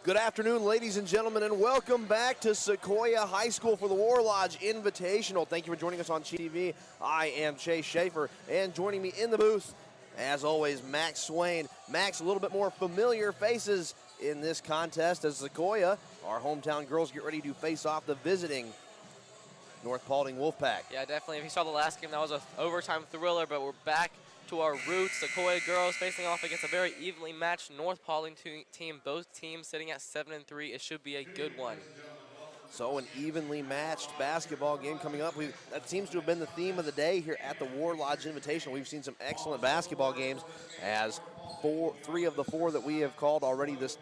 Good afternoon, ladies and gentlemen, and welcome back to Sequoyah High School for the War Lodge Invitational. Thank you for joining us on TV. I am Chase Schaefer, and joining me in the booth, as always, Max Swain. Max, a little bit more familiar faces in this contest as Sequoyah, our hometown girls, get ready to face off the visiting North Paulding Wolfpack. Yeah, definitely. If you saw the last game, that was an overtime thriller, but we're back to our roots. Sequoyah girls facing off against a very evenly matched North Paulding team. Both teams sitting at 7-3. It should be a good one. So an evenly matched basketball game coming up. That seems to have been the theme of the day here at the War Lodge Invitational. We've seen some excellent basketball games as three of the four that we have called already this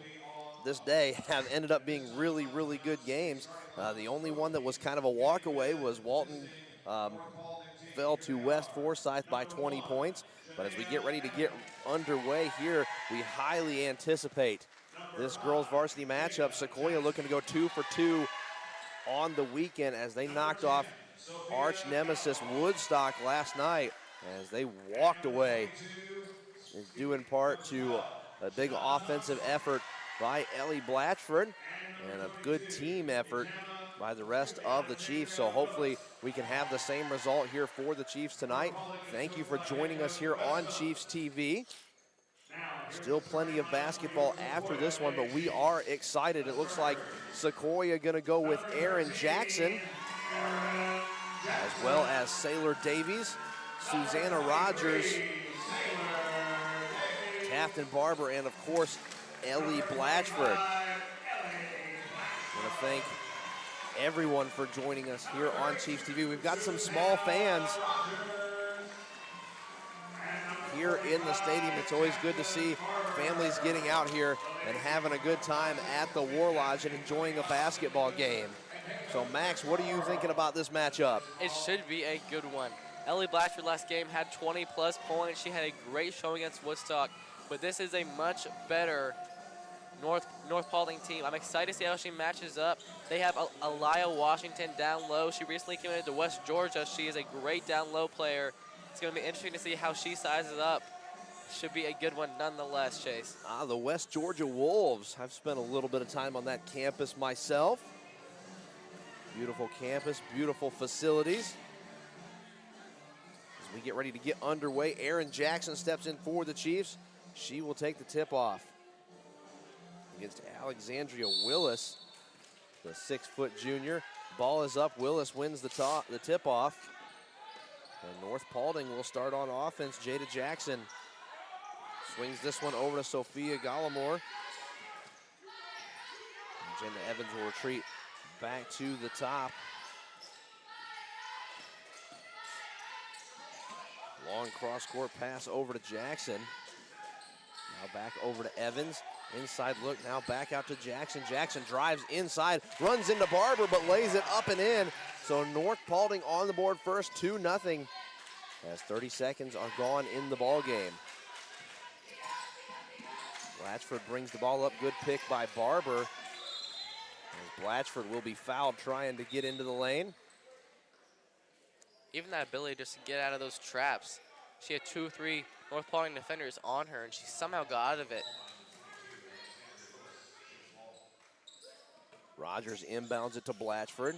day have ended up being really, really good games. The only one that was kind of a walkaway was Walton fell to West Forsyth by 20 points. But as we get ready to get underway here, we highly anticipate this girls varsity matchup. Sequoyah looking to go 2 for 2 on the weekend as they knocked off arch nemesis Woodstock last night as they walked away, due in part to a big offensive effort by Ellie Blatchford and a good team effort by the rest of the Chiefs. So hopefully we can have the same result here for the Chiefs tonight. Thank you for joining us here on Chiefs TV. Still plenty of basketball after this one, but we are excited. It looks like Sequoyah gonna go with Aaron Jackson, as well as Sailor Davies, Susanna Rogers, Captain Barber, and of course, Ellie Blatchford. I want to thank everyone for joining us here on Chiefs TV. We've got some small fans here in the stadium. It's always good to see families getting out here and having a good time at the War Lodge and enjoying a basketball game. So Max, what are you thinking about this matchup? It should be a good one. Ellie Blatchford last game had 20+ points. She had a great showing against Woodstock, but this is a much better North Paulding team. I'm excited to see how she matches up. They have Aliyah Washington down low. She recently committed to West Georgia. She is a great down low player. It's going to be interesting to see how she sizes up. Should be a good one nonetheless, Chase. The West Georgia Wolves. I've spent a little bit of time on that campus myself. Beautiful campus, beautiful facilities. As we get ready to get underway, Aaron Jackson steps in for the Chiefs. She will take the tip-off against Alexandria Willis, the 6-foot junior. Ball is up. Willis wins the tip-off. And North Paulding will start on offense. Jada Jackson swings this one over to Sophia Gallimore. And Jenna Evans will retreat back to the top. Long cross-court pass over to Jackson. Now back over to Evans. Inside look, now back out to Jackson. Jackson drives inside, runs into Barber, but lays it up and in. So North Paulding on the board first, 2-0, as 30 seconds are gone in the ball game. Blatchford brings the ball up, good pick by Barber. As Blatchford will be fouled trying to get into the lane. Even that ability just to get out of those traps. She had 2 or 3 North Paulding defenders on her, and she somehow got out of it. Rogers inbounds it to Blatchford.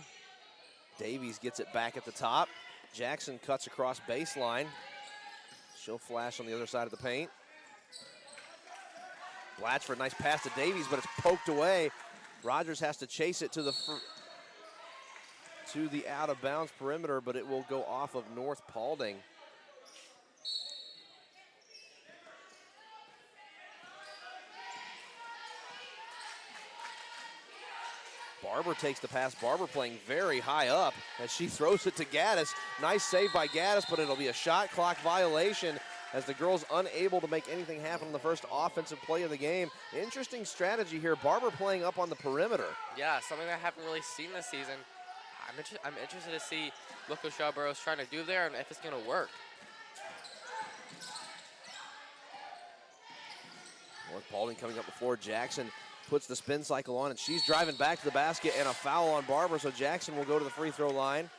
Davies gets it back at the top. Jackson cuts across baseline. She'll flash on the other side of the paint. Blatchford, nice pass to Davies, but it's poked away. Rogers has to chase it to the out-of-bounds perimeter, but it will go off of North Paulding. Barber takes the pass. Barber playing very high up as she throws it to Gaddis. Nice save by Gaddis, but it'll be a shot clock violation as the girls unable to make anything happen on the first offensive play of the game. Interesting strategy here. Barber playing up on the perimeter. Yeah, something that I haven't really seen this season. I'm interested to see what Coach Shawborough's trying to do there and if it's going to work. North Paulding coming up the floor. Jackson puts the spin cycle on, and she's driving back to the basket, and a foul on Barber, so Jackson will go to the free throw line.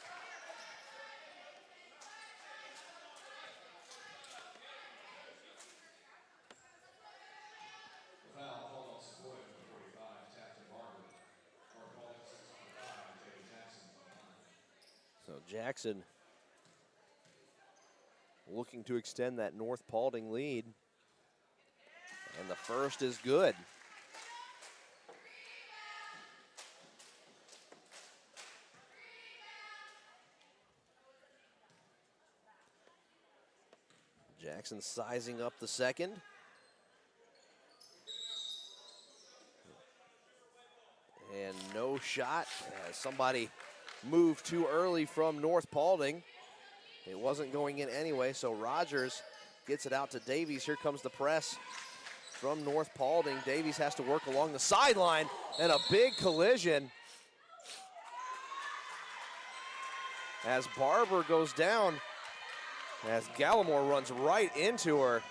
Jackson looking to extend that North Paulding lead. And the first is good. Jackson sizing up the second. And no shot as somebody moved too early from North Paulding. It wasn't going in anyway, so Rogers gets it out to Davies. Here comes the press from North Paulding. Davies has to work along the sideline, and a big collision as Barber goes down, as Gallimore runs right into her.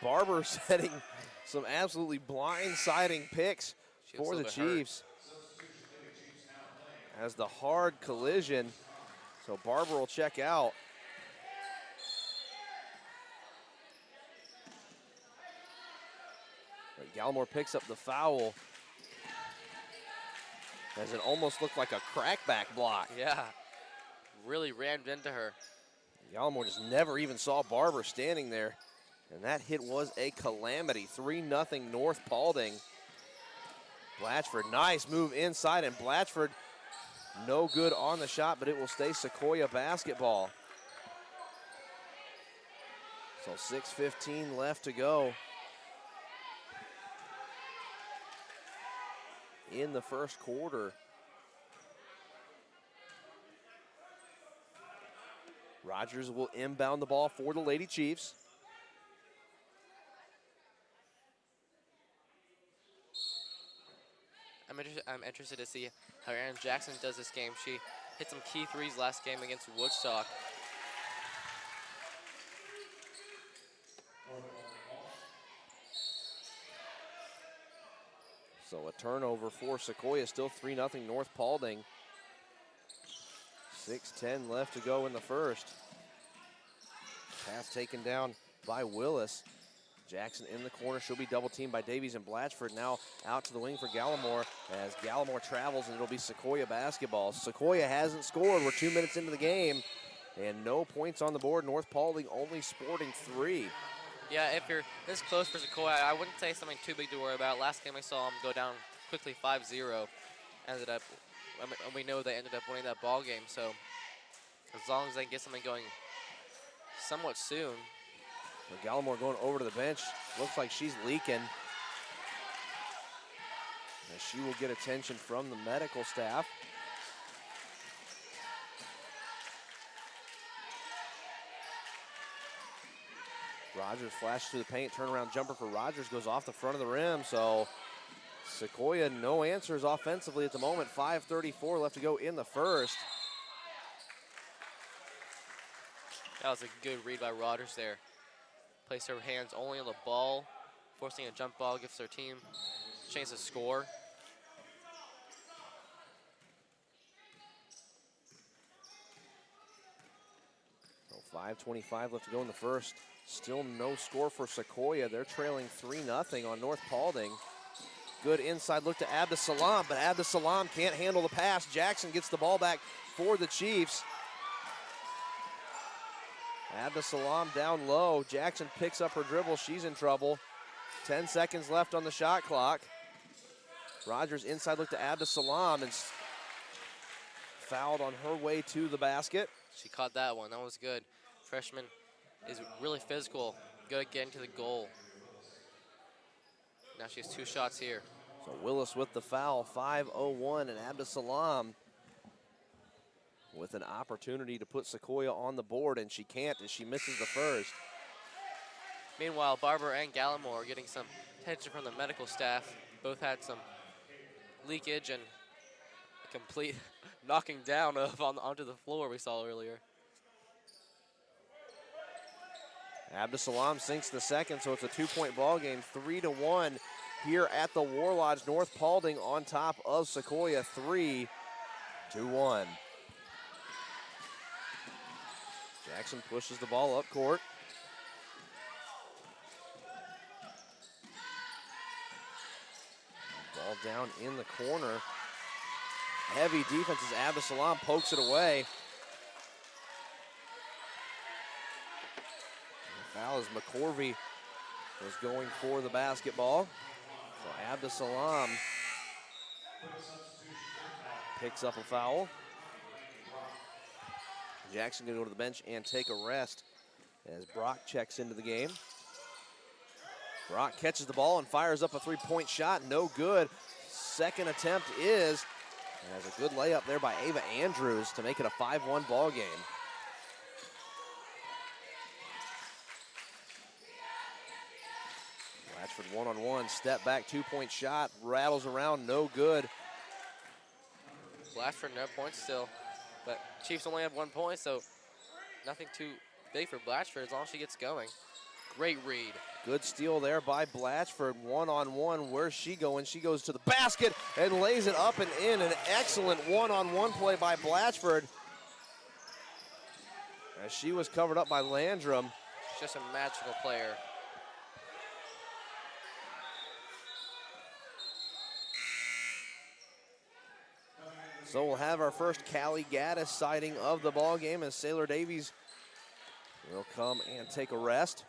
Barber setting some absolutely blindsiding picks for the Chiefs. As the hard collision, so Barber will check out. But Gallimore picks up the foul as it almost looked like a crackback block. Yeah, really rammed into her. Gallimore just never even saw Barber standing there, and that hit was a calamity. 3-0 North Paulding. Blatchford, nice move inside, and Blatchford no good on the shot, but it will stay Sequoyah basketball. So 6:15 left to go in the first quarter. Rogers will inbound the ball for the Lady Chiefs. I'm interested to see how Erin Jackson does this game. She hit some key threes last game against Woodstock. So a turnover for Sequoyah, still 3-0 North Paulding. 6:10 left to go in the first. Pass taken down by Willis. Jackson in the corner, she'll be double teamed by Davies and Blatchford. Now out to the wing for Gallimore as Gallimore travels, and it'll be Sequoyah basketball. Sequoyah hasn't scored, we're 2 minutes into the game, and no points on the board. North Paulding only sporting 3. Yeah, if you're this close for Sequoyah, I wouldn't say something too big to worry about. Last game I saw them go down quickly 5-0. Ended up, and we know they ended up winning that ball game, so as long as they can get something going somewhat soon. But Gallimore going over to the bench. Looks like she's leaking. As she will get attention from the medical staff. Rogers flashes through the paint. Turnaround jumper for Rogers goes off the front of the rim. So Sequoyah no answers offensively at the moment. 5:34 left to go in the first. That was a good read by Rogers there. Placed her hands only on the ball, forcing a jump ball, gives their team a chance to score. So 5:25 left to go in the first. Still no score for Sequoyah. They're trailing 3-0 on North Paulding. Good inside look to Abdusalam, but Abdusalam can't handle the pass. Jackson gets the ball back for the Chiefs. Abdusalam down low. Jackson picks up her dribble. She's in trouble. 10 seconds left on the shot clock. Rogers inside look to Abdusalam and fouled on her way to the basket. She caught that one. That was good. Freshman is really physical. Good at getting to the goal. Now she has 2 shots here. So Willis with the foul. 5:01 and Abdusalam with an opportunity to put Sequoyah on the board, and she can't as she misses the first. Meanwhile, Barber and Gallimore are getting some attention from the medical staff. Both had some leakage and a complete knocking down of onto the floor we saw earlier. Abdusalam sinks the second, so it's a 2-point ball game, 3-1 here at the War Lodge. North Paulding on top of Sequoyah, 3-1. Jackson pushes the ball up court. Ball down in the corner. Heavy defense as Abdusalam pokes it away. The foul as McCorvey was going for the basketball. So Abdusalam picks up a foul. Jackson gonna go to the bench and take a rest as Brock checks into the game. Brock catches the ball and fires up a three-point shot, no good. Second attempt is, and has a good layup there by Ava Andrews to make it a 5-1 ball game. Blatchford one-on-one, step back, two-point shot, rattles around, no good. Blatchford no points still, but Chiefs only have 1 point, so nothing too big for Blatchford as long as she gets going. Great read. Good steal there by Blatchford, one-on-one. Where's she going? She goes to the basket and lays it up and in. An excellent one-on-one play by Blatchford, as she was covered up by Landrum. She's just a magical player. So we'll have our first Callie Gaddis sighting of the ball game as Sailor Davies will come and take a rest.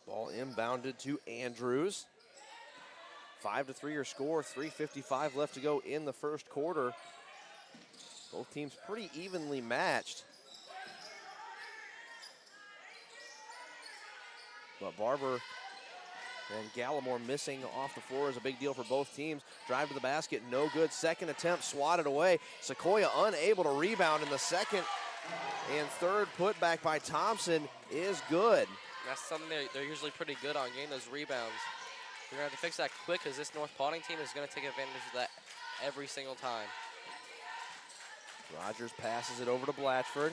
Ball inbounded to Andrews. 5-3 your score, 3:55 left to go in the first quarter. Both teams pretty evenly matched. But Barber and Gallimore missing off the floor is a big deal for both teams. Drive to the basket, no good. Second attempt swatted away. Sequoyah unable to rebound, in the second and third putback by Thompson is good. That's something they're usually pretty good on, getting those rebounds. We're going to have to fix that quick because this North Paulding team is going to take advantage of that every single time. Rogers passes it over to Blatchford.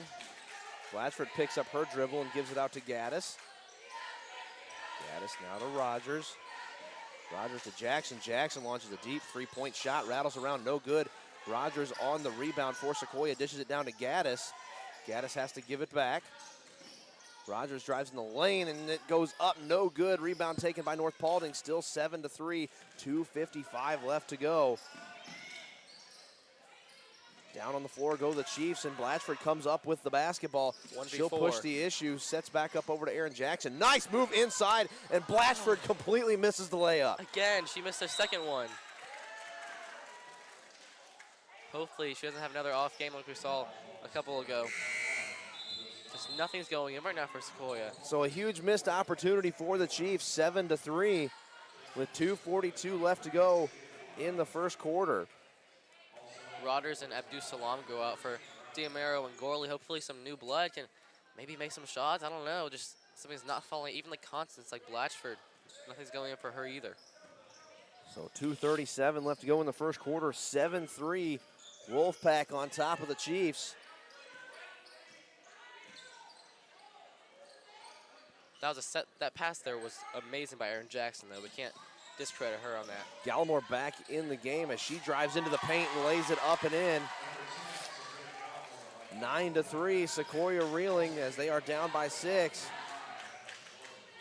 Blatchford picks up her dribble and gives it out to Gaddis. Gaddis now to Rogers. Rogers to Jackson. Jackson launches a deep three-point shot, rattles around, no good. Rogers on the rebound for Sequoyah, dishes it down to Gaddis. Gaddis has to give it back. Rogers drives in the lane and it goes up, no good. Rebound taken by North Paulding, still 7-3, 2:55 left to go. Down on the floor go the Chiefs, and Blatchford comes up with the basketball. 1v4. She'll push the issue, sets back up over to Aaron Jackson. Nice move inside, and Blatchford completely misses the layup. Again, she missed her second one. Hopefully she doesn't have another off game like we saw a couple ago. Just nothing's going in right now for Sequoyah. So a huge missed opportunity for the Chiefs, 7-3, with 2:42 left to go in the first quarter. Rodgers and Abdusalam go out for Diamero and Gorley. Hopefully some new blood can maybe make some shots. I don't know, just something's not falling. Even like Constance, like Blatchford, nothing's going in for her either. So 2:37 left to go in the first quarter, 7-3, Wolfpack on top of the Chiefs. That pass there was amazing by Aaron Jackson, though. We can't discredit her on that. Gallimore back in the game as she drives into the paint and lays it up and in. 9-3, Sequoyah reeling as they are down by 6.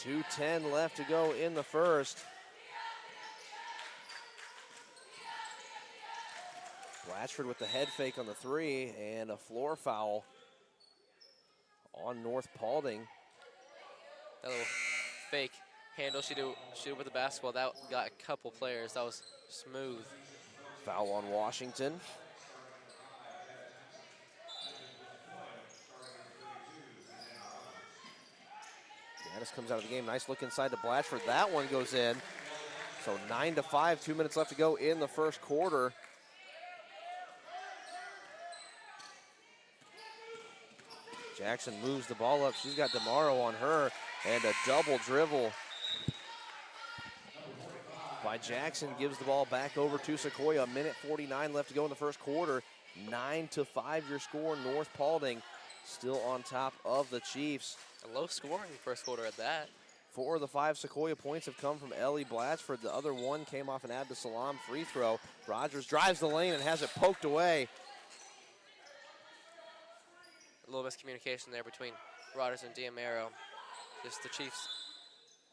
2:10 left to go in the first. Blatchford with the head fake on the three, and a floor foul on North Paulding. That little fake handle she did with the basketball, that got a couple players. That was smooth. Foul on Washington. Gaddis comes out of the game. Nice look inside to Blatchford. That one goes in. So 9-5, 2 minutes left to go in the first quarter. Jackson moves the ball up. She's got DeMauro on her, and a double dribble by Jackson gives the ball back over to Sequoyah. 1:49 left to go in the first quarter. 9-5 your score. North Paulding still on top of the Chiefs. A low scoring first quarter at that. 4 of the 5 Sequoyah points have come from Ellie Blatchford. The other one came off an Abdusalam free throw. Rogers drives the lane and has it poked away. A little miscommunication there between Rodgers and Diamero. Just the Chiefs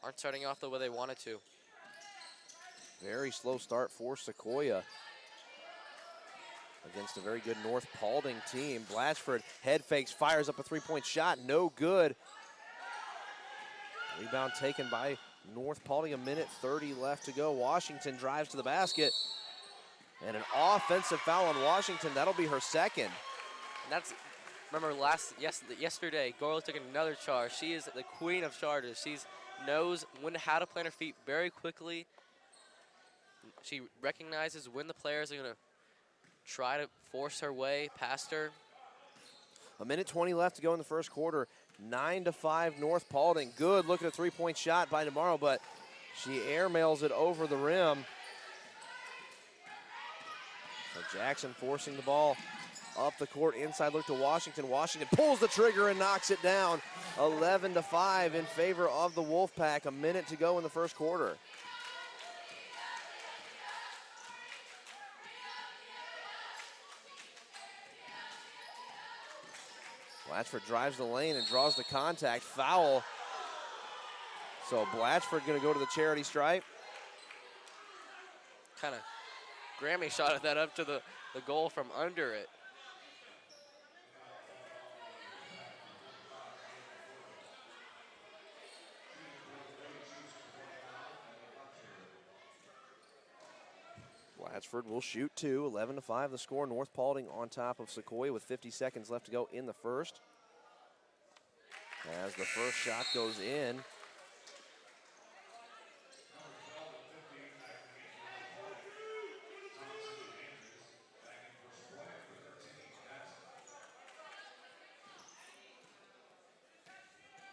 aren't starting off the way they wanted to. Very slow start for Sequoyah against a very good North Paulding team. Blatchford head fakes, fires up a three-point shot, no good. Rebound taken by North Paulding, 1:30 left to go. Washington drives to the basket. And an offensive foul on Washington, that'll be her second. And that's, remember yesterday, Gorley took another charge. She is the queen of charges. She knows how to plant her feet very quickly. She recognizes when the players are going to try to force her way past her. 1:20 left to go in the first quarter. 9-5 North Paulding. Good look at a three-point shot by Tomorrow, but she airmails it over the rim. So Jackson forcing the ball up the court, inside look to Washington. Washington pulls the trigger and knocks it down. 11-5 in favor of the Wolfpack. 1 minute to go in the first quarter. Blatchford drives the lane and draws the contact. Foul. So Blatchford going to go to the charity stripe. Kind of Grammy shot that up to the goal from under it. Blatchford will shoot two. 11-5 the score. North Paulding on top of Sequoyah with 50 seconds left to go in the first. As the first shot goes in.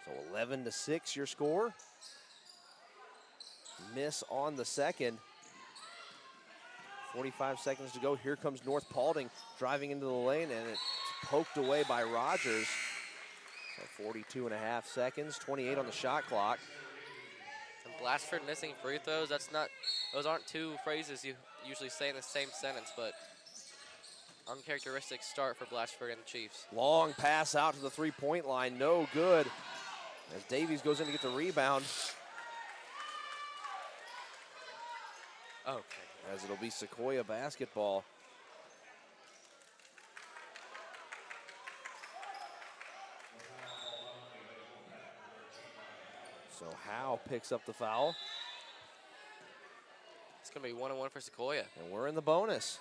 So 11-6 your score. Miss on the second. 45 seconds to go. Here comes North Paulding driving into the lane, and it's poked away by Rogers. So 42.5 seconds, 28 on the shot clock. And Blatchford missing free throws, those aren't two phrases you usually say in the same sentence, but uncharacteristic start for Blatchford and the Chiefs. Long pass out to the three-point line, no good. As Davies goes in to get the rebound. Okay. As it'll be Sequoyah basketball. So Howe picks up the foul. It's going to be 1-1 for Sequoyah. And we're in the bonus.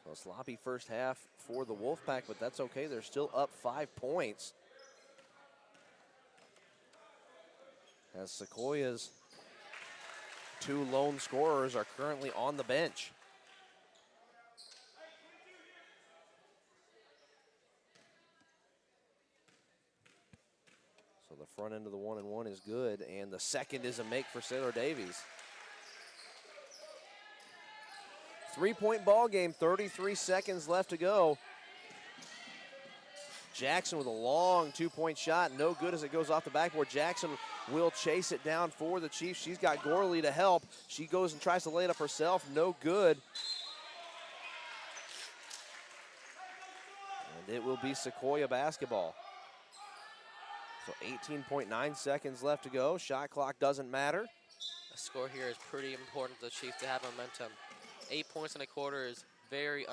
So a sloppy first half for the Wolfpack, but that's okay. They're still up 5 points. As Sequoiah's two lone scorers are currently on the bench. So the front end of the 1-and-1 is good, and the second is a make for Sailor Davies. 3-point ball game, 33 seconds left to go. Jackson with a long two-point shot, no good as it goes off the backboard. Jackson will chase it down for the Chiefs. She's got Gorley to help. She goes and tries to lay it up herself, no good. And it will be Sequoyah basketball. So 18.9 seconds left to go. Shot clock doesn't matter. A score here is pretty important for the Chiefs to have momentum. 8 points in a quarter is very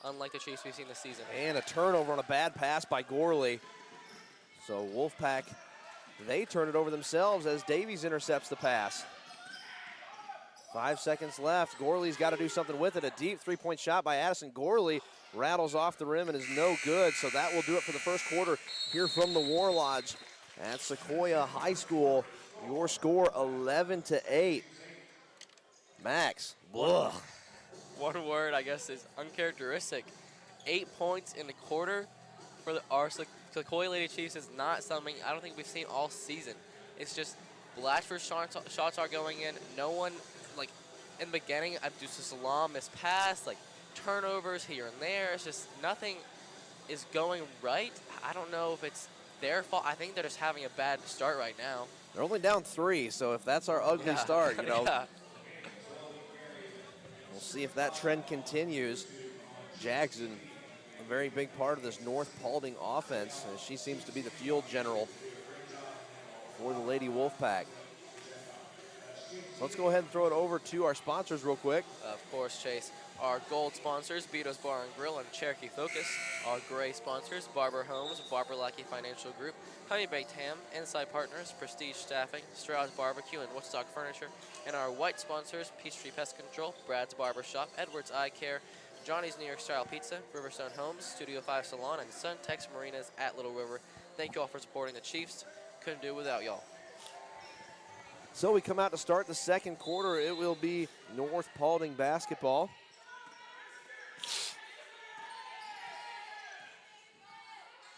unlike the Chiefs we've seen this season. And a turnover on a bad pass by Gorley. So Wolfpack, they turn it over themselves as Davies intercepts the pass. 5 seconds left. Gorley's got to do something with it. A deep three-point shot by Addison Gorley rattles off the rim and is no good. So that will do it for the first quarter here from the War Lodge at Sequoyah High School. Your score 11-8. Max, ugh. One word, I guess, is uncharacteristic. 8 points in the quarter for our Sequoyah Lady Chiefs is not something I don't think we've seen all season. It's just Blatchford's shots are going in. No one, like, in the beginning, Abdus-Salam missed pass, like, turnovers here and there. It's just nothing is going right. I don't know if it's their fault. I think they're just having a bad start right now. They're only down 3, so if that's our ugly start, you know. Yeah. We'll see if that trend continues. Jackson, a very big part of this North Paulding offense, as she seems to be the field general for the Lady Wolfpack. So let's go ahead and throw it over to our sponsors real quick. Of course, Chase. Our gold sponsors, Beato's Bar and Grill and Cherokee Focus. Our gray sponsors, Barber Homes, Barber Lackey Financial Group, Honey Baked Ham, Inside Partners, Prestige Staffing, Stroud's Barbecue, and Woodstock Furniture. And our white sponsors, Peachtree Pest Control, Brad's Barber Shop, Edwards Eye Care, Johnny's New York Style Pizza, Riverstone Homes, Studio 5 Salon, and Suntex Marinas at Little River. Thank you all for supporting the Chiefs. Couldn't do it without y'all. So we come out to start the second quarter. It will be North Paulding basketball.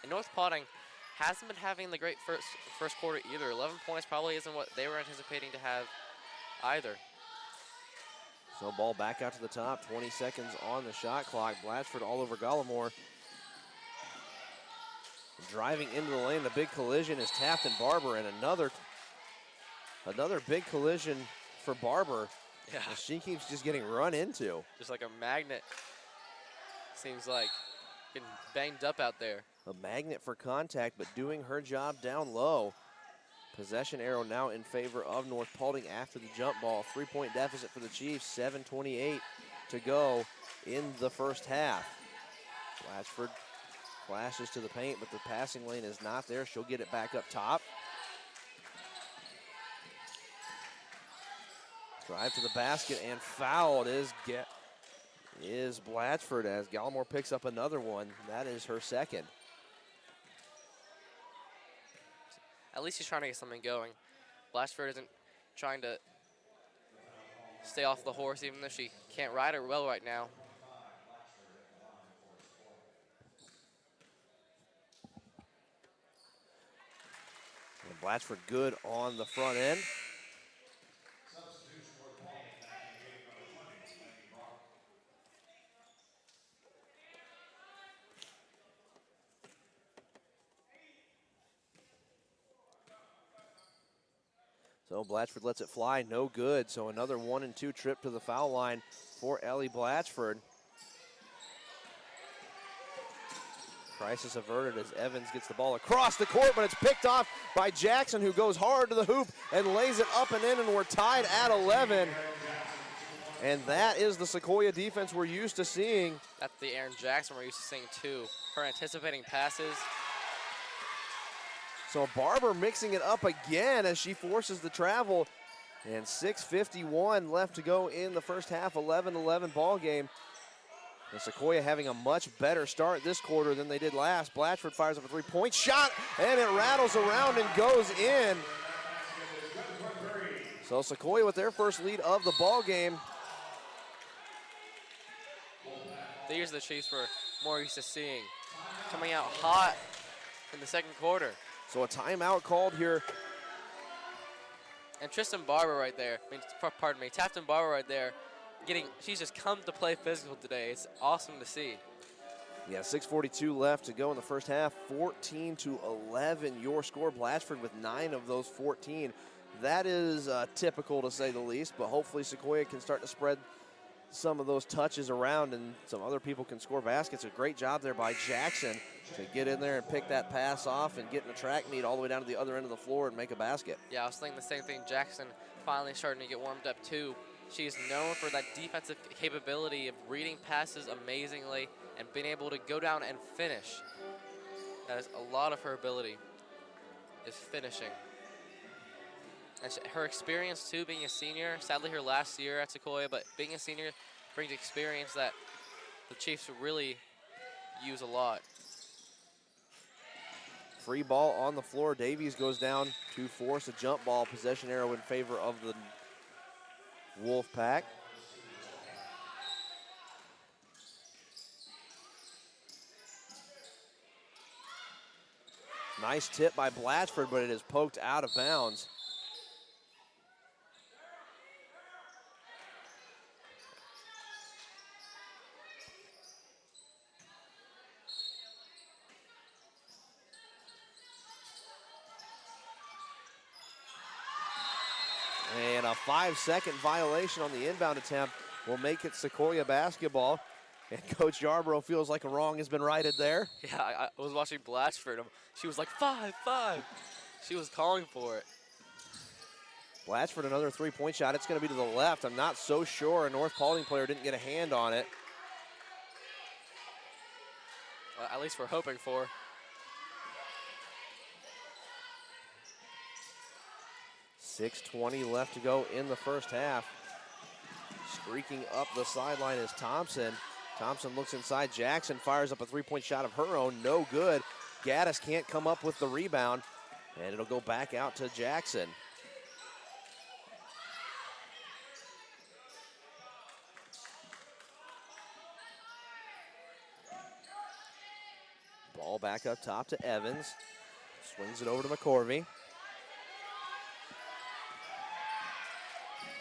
And North Paulding hasn't been having the great first quarter either. 11 points probably isn't what they were anticipating to have either. So ball back out to the top, 20 seconds on the shot clock. Blatchford all over Gallimore. Driving into the lane, the big collision is Taft and Barber, and another big collision for Barber. Yeah. She keeps just getting run into. Just like a magnet. Seems like getting banged up out there. A magnet for contact, but doing her job down low. Possession arrow now in favor of North Paulding after the jump ball. 3-point deficit for the Chiefs, 7:28 to go in the first half. Blatchford flashes to the paint, but the passing lane is not there. She'll get it back up top. Drive to the basket and fouled is Blatchford as Gallimore picks up another one. That is her second. At least he's trying to get something going. Blatchford isn't trying to stay off the horse, even though she can't ride it well right now. And Blatchford good on the front end. So Blatchford lets it fly, no good. So another 1-and-2 trip to the foul line for Ellie Blatchford. Crisis averted as Evans gets the ball across the court, but it's picked off by Jackson, who goes hard to the hoop and lays it up and in, and we're tied at 11. And that is the Sequoyah defense we're used to seeing. That's the Aaron Jackson we're used to seeing too. Her anticipating passes. So Barber mixing it up again as she forces the travel. And 6:51 left to go in the first half, 11-11 ball game. And Sequoyah having a much better start this quarter than they did last. Blatchford fires up a three-point shot, and it rattles around and goes in. So Sequoyah with their first lead of the ball game. These are the Chiefs we're more used to seeing. Coming out hot in the second quarter. So a timeout called here. And Tristan Barber right there, pardon me, Tafton Barber right there, she's just come to play physical today. It's awesome to see. Yeah, 6:42 left to go in the first half. 14-11 your score. Blatchford with 9 of those 14. That is typical to say the least, but hopefully Sequoyah can start to spread some of those touches around and some other people can score baskets. A great job there by Jackson to get in there and pick that pass off and get in a track meet all the way down to the other end of the floor and make a basket. Yeah, I was thinking the same thing. Jackson finally starting to get warmed up too. She's known for that defensive capability of reading passes amazingly and being able to go down and finish. That is a lot of her ability, is finishing. And her experience too, being a senior, sadly her last year at Sequoyah, but being a senior brings experience that the Chiefs really use a lot. Free ball on the floor. Davies goes down to force a jump ball. Possession arrow in favor of the Wolfpack. Nice tip by Blatchford, but it is poked out of bounds. And a 5-second violation on the inbound attempt will make it Sequoyah basketball. And Coach Yarborough feels like a wrong has been righted there. Yeah, I was watching Blatchford. She was like, 5, 5. She was calling for it. Blatchford, another three-point shot. It's going to be to the left. I'm not so sure. A North Paulding player didn't get a hand on it. At least we're hoping for. .6:20 left to go in the first half. Streaking up the sideline is Thompson. Thompson looks inside. Jackson fires up a three-point shot of her own. No good. Gaddis can't come up with the rebound, and it'll go back out to Jackson. Ball back up top to Evans. Swings it over to McCorvey.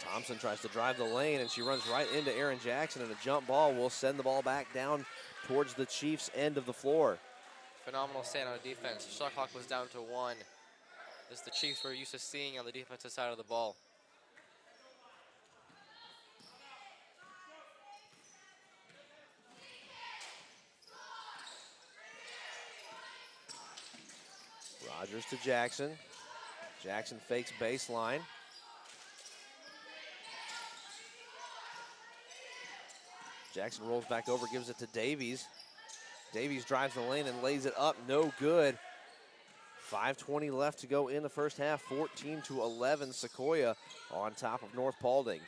Thompson tries to drive the lane, and she runs right into Aaron Jackson, and a jump ball will send the ball back down towards the Chiefs' end of the floor. Phenomenal stand on defense. The shot clock was down to 1. This is the Chiefs we're used to seeing on the defensive side of the ball. Rogers to Jackson. Jackson fakes baseline. Jackson rolls back over, gives it to Davies. Davies drives the lane and lays it up, no good. 5:20 left to go in the first half, 14-11, Sequoyah on top of North Paulding.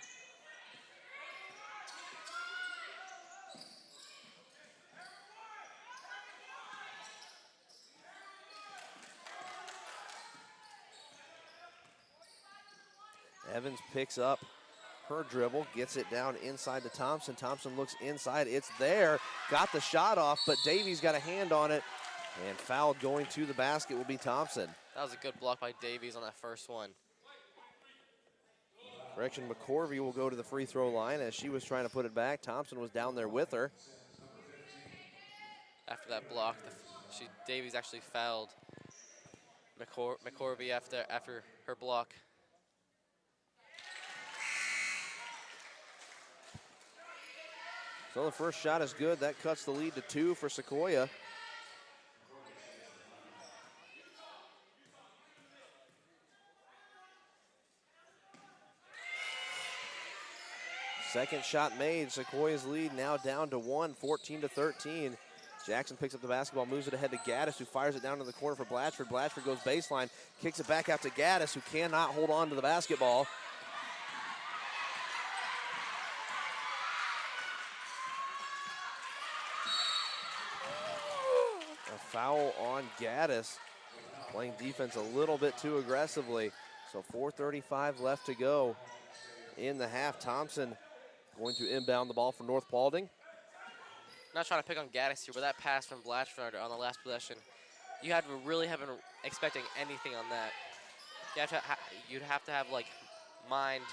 Evans picks up her dribble, gets it down inside to Thompson. Thompson looks inside, it's there. Got the shot off, but Davies got a hand on it, and fouled going to the basket will be Thompson. That was a good block by Davies on that first one. Correction, McCorvey will go to the free throw line as she was trying to put it back. Thompson was down there with her. After that block, Davies actually fouled McCorvey after her block. So the first shot is good. That cuts the lead to 2 for Sequoyah. Second shot made. Sequoyah's lead now down to 1, 14-13. Jackson picks up the basketball, moves it ahead to Gaddis, who fires it down to the corner for Blatchford. Blatchford goes baseline, kicks it back out to Gaddis, who cannot hold on to the basketball. A foul on Gaddis, playing defense a little bit too aggressively. So 4:35 left to go in the half. Thompson going to inbound the ball for North Paulding. Not trying to pick on Gaddis here, but that pass from Blatchford on the last possession, you had to really have been expecting anything on that. You'd have to have like mind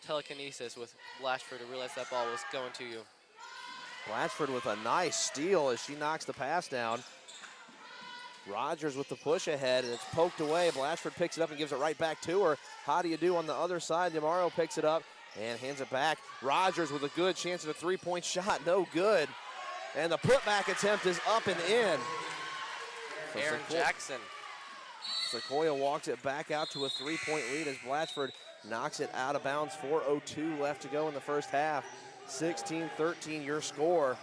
telekinesis with Blatchford to realize that ball was going to you. Blatchford with a nice steal as she knocks the pass down. Rogers with the push ahead, and it's poked away. Blatchford picks it up and gives it right back to her. How do you do on the other side? DeMario picks it up and hands it back. Rogers with a good chance at a three-point shot, no good. And the putback attempt is up and in. So Aaron Jackson. Sequoyah walks it back out to a three-point lead as Blatchford knocks it out of bounds. 4:02 left to go in the first half. 16-13 your score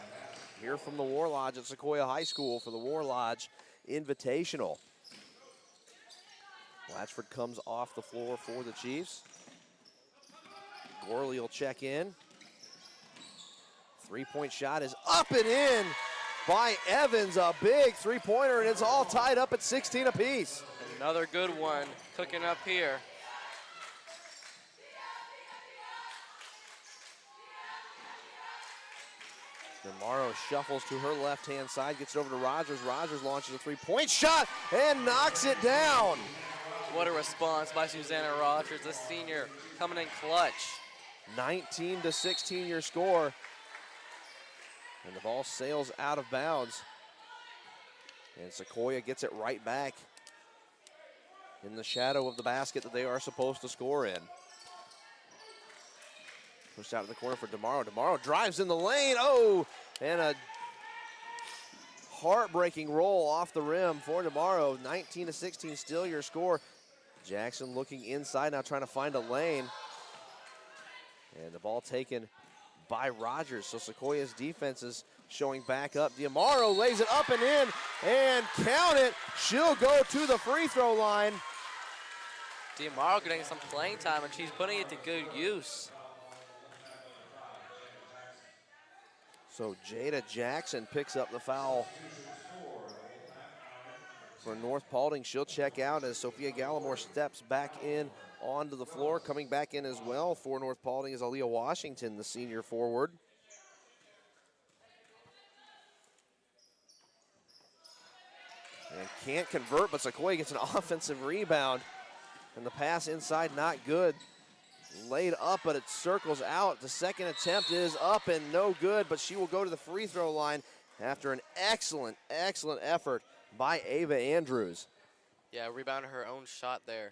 here from the War Lodge at Sequoyah High School for the War Lodge Invitational. Blatchford comes off the floor for the Chiefs. Gorley will check in. Three-point shot is up and in by Evans. A big three-pointer, and it's all tied up at 16 apiece. Another good one cooking up here. DeMario shuffles to her left-hand side, gets it over to Rogers. Rogers launches a three-point shot and knocks it down. What a response by Susanna Rogers, the senior, coming in clutch. 19-16 your score. And the ball sails out of bounds. And Sequoyah gets it right back in the shadow of the basket that they are supposed to score in. Pushed out of the corner for DeMario. DeMario drives in the lane. Oh, and a heartbreaking roll off the rim for tomorrow. 19-16, still your score. Jackson looking inside now, trying to find a lane. And the ball taken by Rogers. So Sequoiah's defense is showing back up. Diamaro lays it up and in, and count it. She'll go to the free throw line. Diamaro getting some playing time, and she's putting it to good use. So Jada Jackson picks up the foul for North Paulding. She'll check out as Sophia Gallimore steps back in onto the floor. Coming back in as well for North Paulding is Aaliyah Washington, the senior forward. And can't convert, but Sequoyah gets an offensive rebound. And the pass inside, not good. Laid up, but it circles out. The second attempt is up and no good, but she will go to the free throw line after an excellent, excellent effort by Ava Andrews. Yeah, rebounded her own shot there.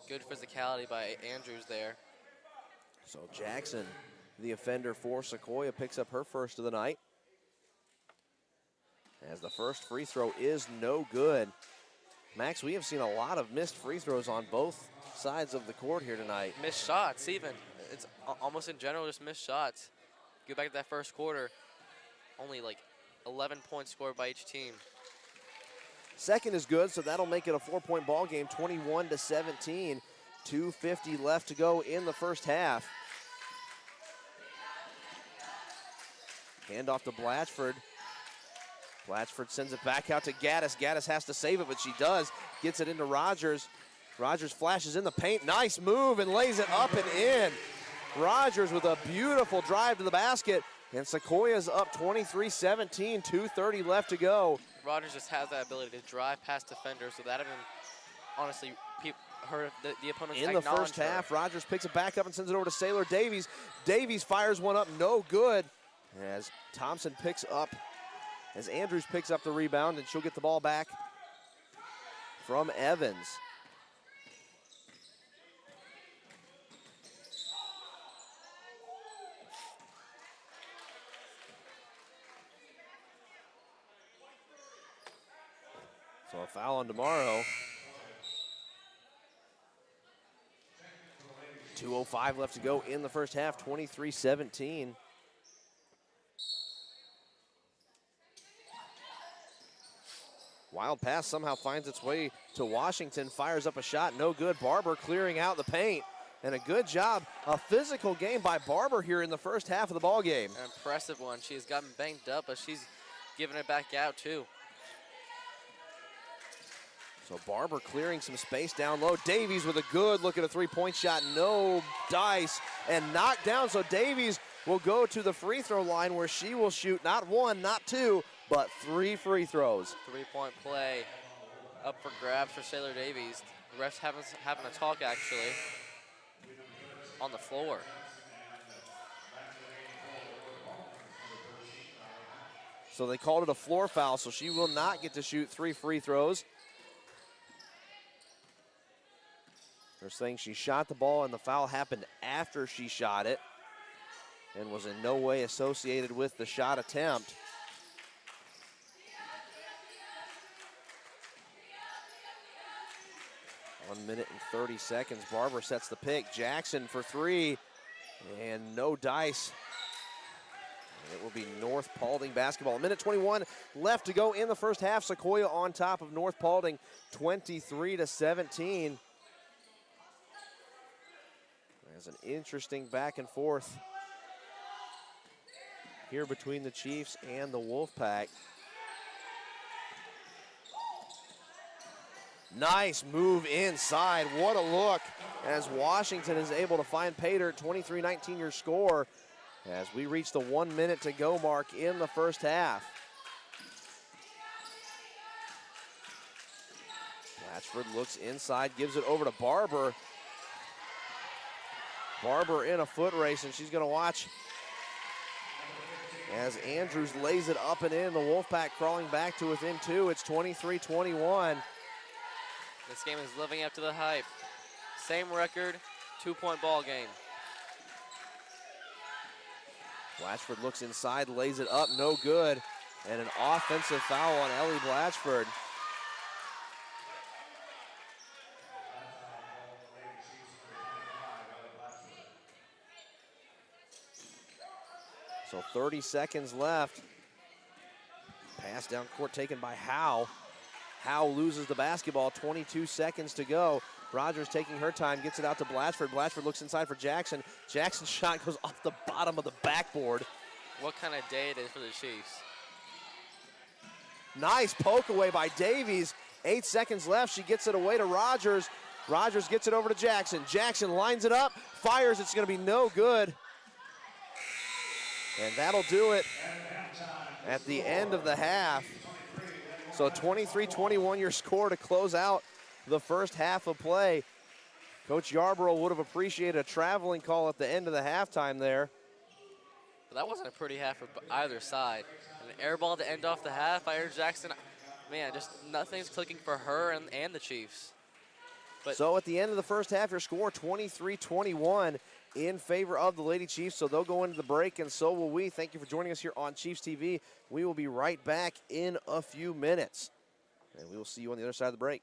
Good physicality by Andrews there. So Jackson, the offender for Sequoyah, picks up her first of the night. As the first free throw is no good. Max, we have seen a lot of missed free throws on both sides of the court here tonight. Missed shots even. It's almost in general just missed shots. Go back to that first quarter, only like 11 points scored by each team. Second is good, so that'll make it a 4-point ball game, 21-17. 2:50 left to go in the first half. Hand off to Blatchford. Blatchford sends it back out to Gaddis. Gaddis has to save it, but she does. Gets it into Rogers. Rogers flashes in the paint. Nice move and lays it up and in. Rogers with a beautiful drive to the basket. And Sequoiah's up 23-17, 2:30 left to go. Rogers just has that ability to drive past defenders, so that even, honestly, the opponents in the first half, Rogers picks it back up and sends it over to Sailor Davies. Davies fires one up, no good. As Thompson picks up, as Andrews picks up the rebound, and she'll get the ball back from Evans. So a foul on tomorrow. 2:05 left to go in the first half, 23-17. Wild pass somehow finds its way to Washington, fires up a shot, no good. Barber clearing out the paint, and a good job, a physical game by Barber here in the first half of the ball game. An impressive one. She's gotten banged up, but she's giving it back out too. So Barber clearing some space down low. Davies with a good look at a three-point shot, no dice, and knocked down. So Davies will go to the free throw line where she will shoot not one, not two, but 3 free throws. 3-point play up for grabs for Sailor Davies. The refs having a talk actually on the floor. So they called it a floor foul, so she will not get to shoot 3 free throws. They're saying she shot the ball and the foul happened after she shot it and was in no way associated with the shot attempt. One minute and 30 seconds. Barber sets the pick. Jackson for 3, and no dice. And it will be North Paulding basketball. 1:21 left to go in the first half. Sequoyah on top of North Paulding, 23-17. There's an interesting back and forth here between the Chiefs and the Wolfpack. Nice move inside. What a look as Washington is able to find Pater. 23-19 your score as we reach the 1 minute to go mark in the first half. Blatchford looks inside, gives it over to Barber. Barber in a foot race, and she's going to watch as Andrews lays it up and in. The Wolfpack crawling back to within 2. It's 23-21. This game is living up to the hype. Same record, 2-point ball game. Blatchford looks inside, lays it up, no good. And an offensive foul on Ellie Blatchford. So 30 seconds left. Pass down court taken by Howe. Howe loses the basketball, 22 seconds to go. Rogers taking her time, gets it out to Blatchford. Blatchford looks inside for Jackson. Jackson's shot goes off the bottom of the backboard. What kind of day it is for the Chiefs. Nice poke away by Davies. 8 seconds left. She gets it away to Rogers. Rogers gets it over to Jackson. Jackson lines it up, fires. It's going to be no good. And that'll do it at the end of the half. So 23-21 your score to close out the first half of play. Coach Yarborough would have appreciated a traveling call at the end of the halftime there. But that wasn't a pretty half for either side. An air ball to end off the half by Aaron Jackson. Man, just nothing's clicking for her and the Chiefs. But so at the end of the first half, your score 23-21 in favor of the Lady Chiefs. So they'll go into the break, and so will we. Thank you for joining us here on Chiefs TV. We will be right back in a few minutes, and we will see you on the other side of the break.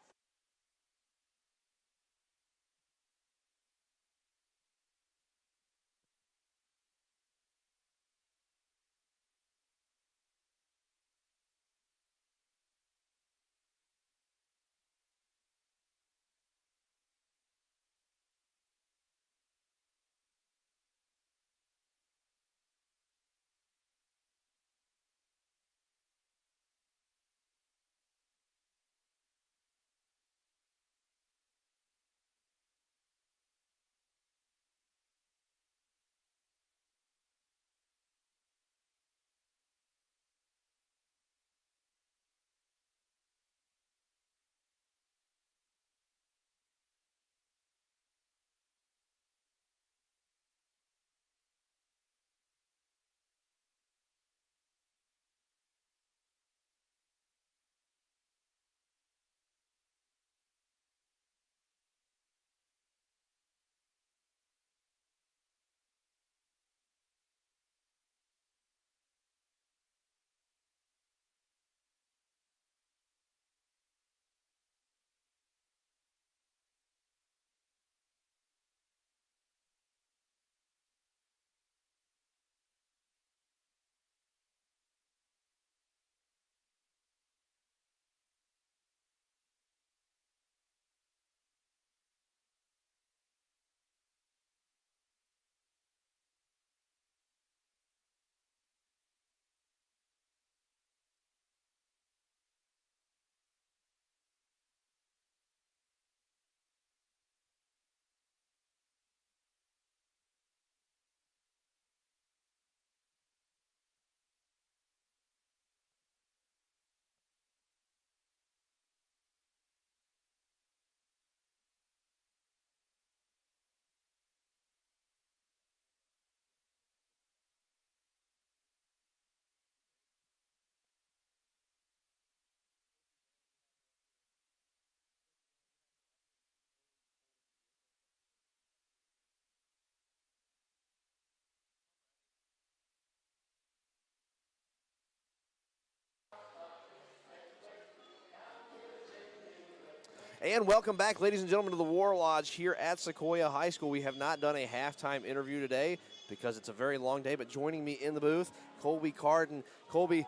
And welcome back, ladies and gentlemen, to the War Lodge here at Sequoyah High School. We have not done a halftime interview today because it's a very long day, but joining me in the booth, Colby Carden. Colby,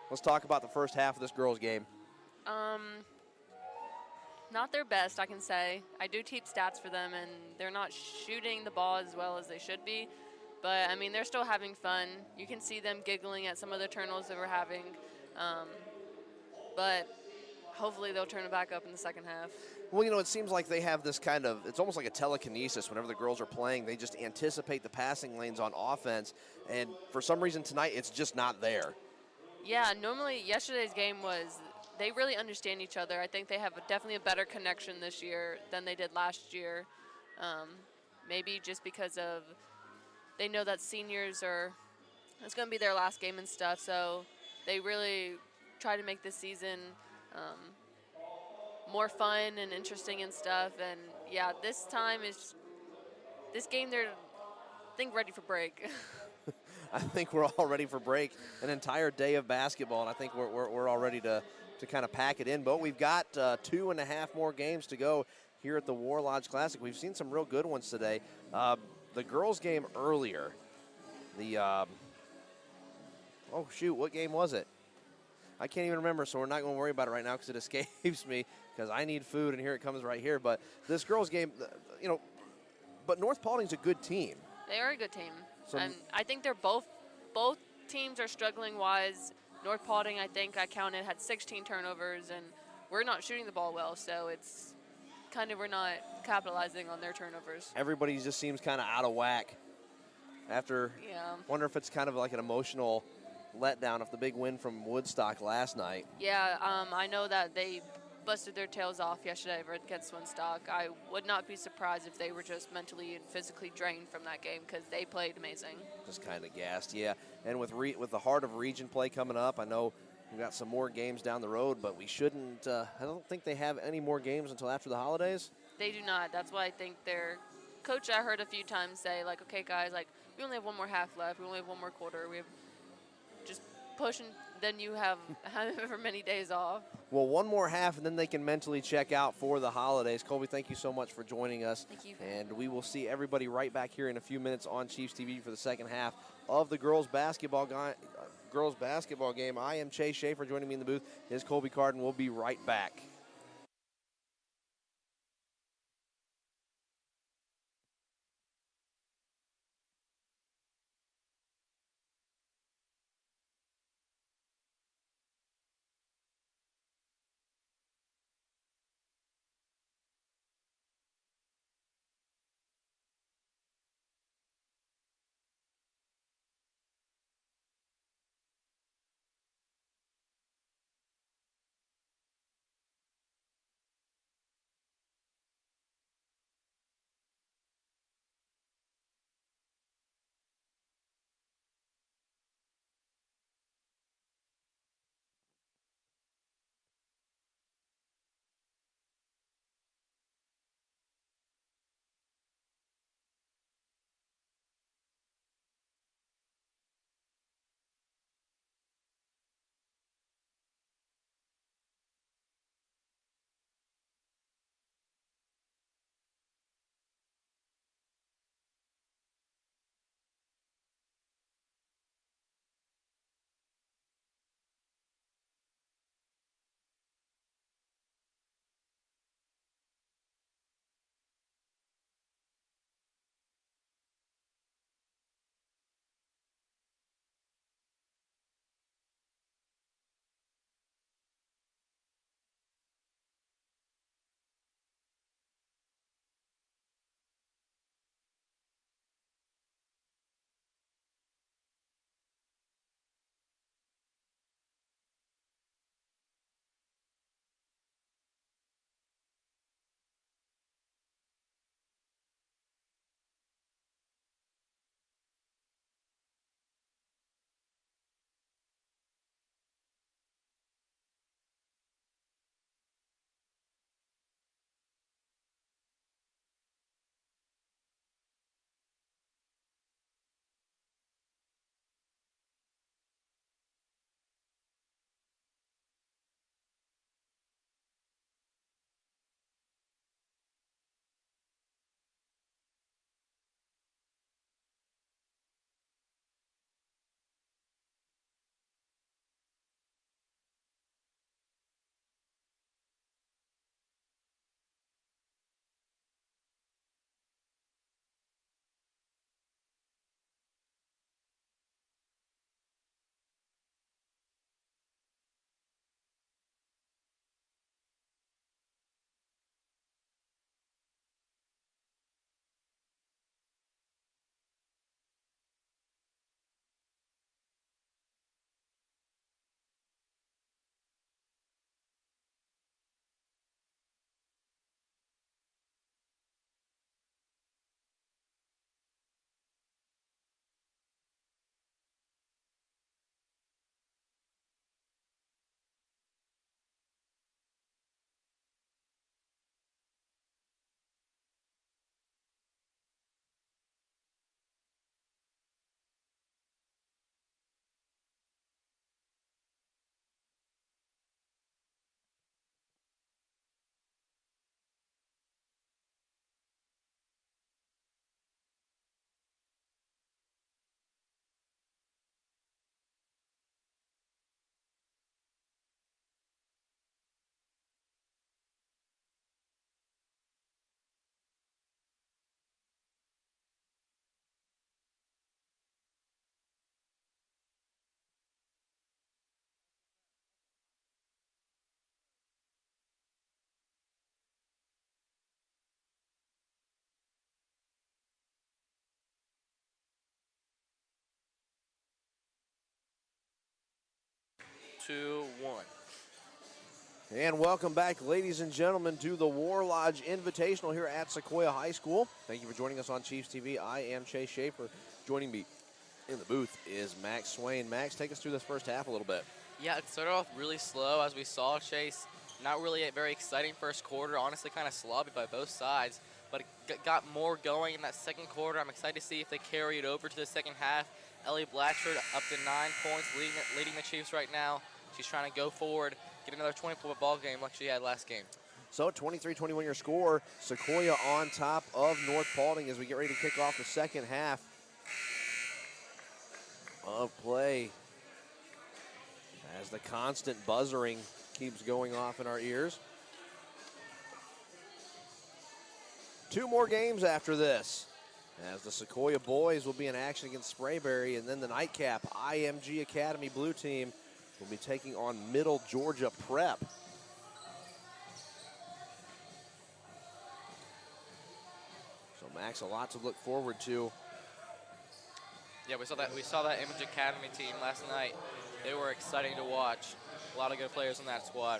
let's talk about the first half of this girls' game. Not their best, I can say. I do keep stats for them, and they're not shooting the ball as well as they should be. But, I mean, they're still having fun. You can see them giggling at some of the turnovers that we're having. But hopefully they'll turn it back up in the second half. Well, you know, it seems like they have this kind of, it's almost like a telekinesis. Whenever the girls are playing, they just anticipate the passing lanes on offense. And for some reason tonight, it's just not there. Yeah, normally yesterday's game was, they really understand each other. I think they have definitely a better connection this year than they did last year. Maybe just because of, they know that seniors are, it's going to be their last game and stuff. So they really try to make this season more fun and interesting and stuff. And yeah, this time is, this game they're, I think, ready for break. I think we're all ready for break. An entire day of basketball, and I think we're all ready to kind of pack it in. But we've got 2.5 more games to go here at the War Lodge Classic. We've seen some real good ones today. The girls' game earlier, oh shoot, what game was it? I can't even remember, so we're not going to worry about it right now because it escapes me because I need food, and here it comes right here. But this girls' game, but North Paulding's a good team. They are a good team. So And I think they're both teams are struggling wise. North Paulding, I think I counted, had 16 turnovers, and we're not shooting the ball well, so it's kind of we're not capitalizing on their turnovers. Everybody just seems kind of out of whack. Wonder if it's kind of like an emotional letdown of the big win from Woodstock last night. Yeah, I know that they busted their tails off yesterday against Woodstock. I would not be surprised if they were just mentally and physically drained from that game because they played amazing. Just kind of gassed, yeah. And with the heart of region play coming up, I know we've got some more games down the road, but we shouldn't. I don't think they have any more games until after the holidays. They do not. That's why I think their coach, I heard a few times say, like, okay, guys, like, we only have one more half left. We only have one more quarter. We have just pushing. Then you have however many days off. Well, one more half, and then they can mentally check out for the holidays. Colby, thank you so much for joining us. Thank you. And we will see everybody right back here in a few minutes on Chiefs TV for the second half of the girls basketball game. I am Chase Schaefer. Joining me in the booth is Colby Carden. We'll be right back. 2, 1. And welcome back, ladies and gentlemen, to the War Lodge Invitational here at Sequoyah High School. Thank you for joining us on Chiefs TV. I am Chase Schaefer. Joining me in the booth is Max Swain. Max, take us through this first half a little bit. Yeah, it started off really slow, as we saw, Chase. Not really a very exciting first quarter. Honestly, kind of sloppy by both sides. But it got more going in that second quarter. I'm excited to see if they carry it over to the second half. Ellie Blatchford up to 9 points, leading the Chiefs right now. She's trying to go forward, get another 20-point ball game like she had last game. So 23-21 your score. Sequoyah on top of North Paulding as we get ready to kick off the second half of play. As the constant buzzering keeps going off in our ears. 2 more games after this, as the Sequoyah boys will be in action against Sprayberry, and then the nightcap IMG Academy blue team will be taking on Middle Georgia Prep. So Max, a lot to look forward to. Yeah, we saw that Image Academy team last night. They were exciting to watch. A lot of good players in that squad.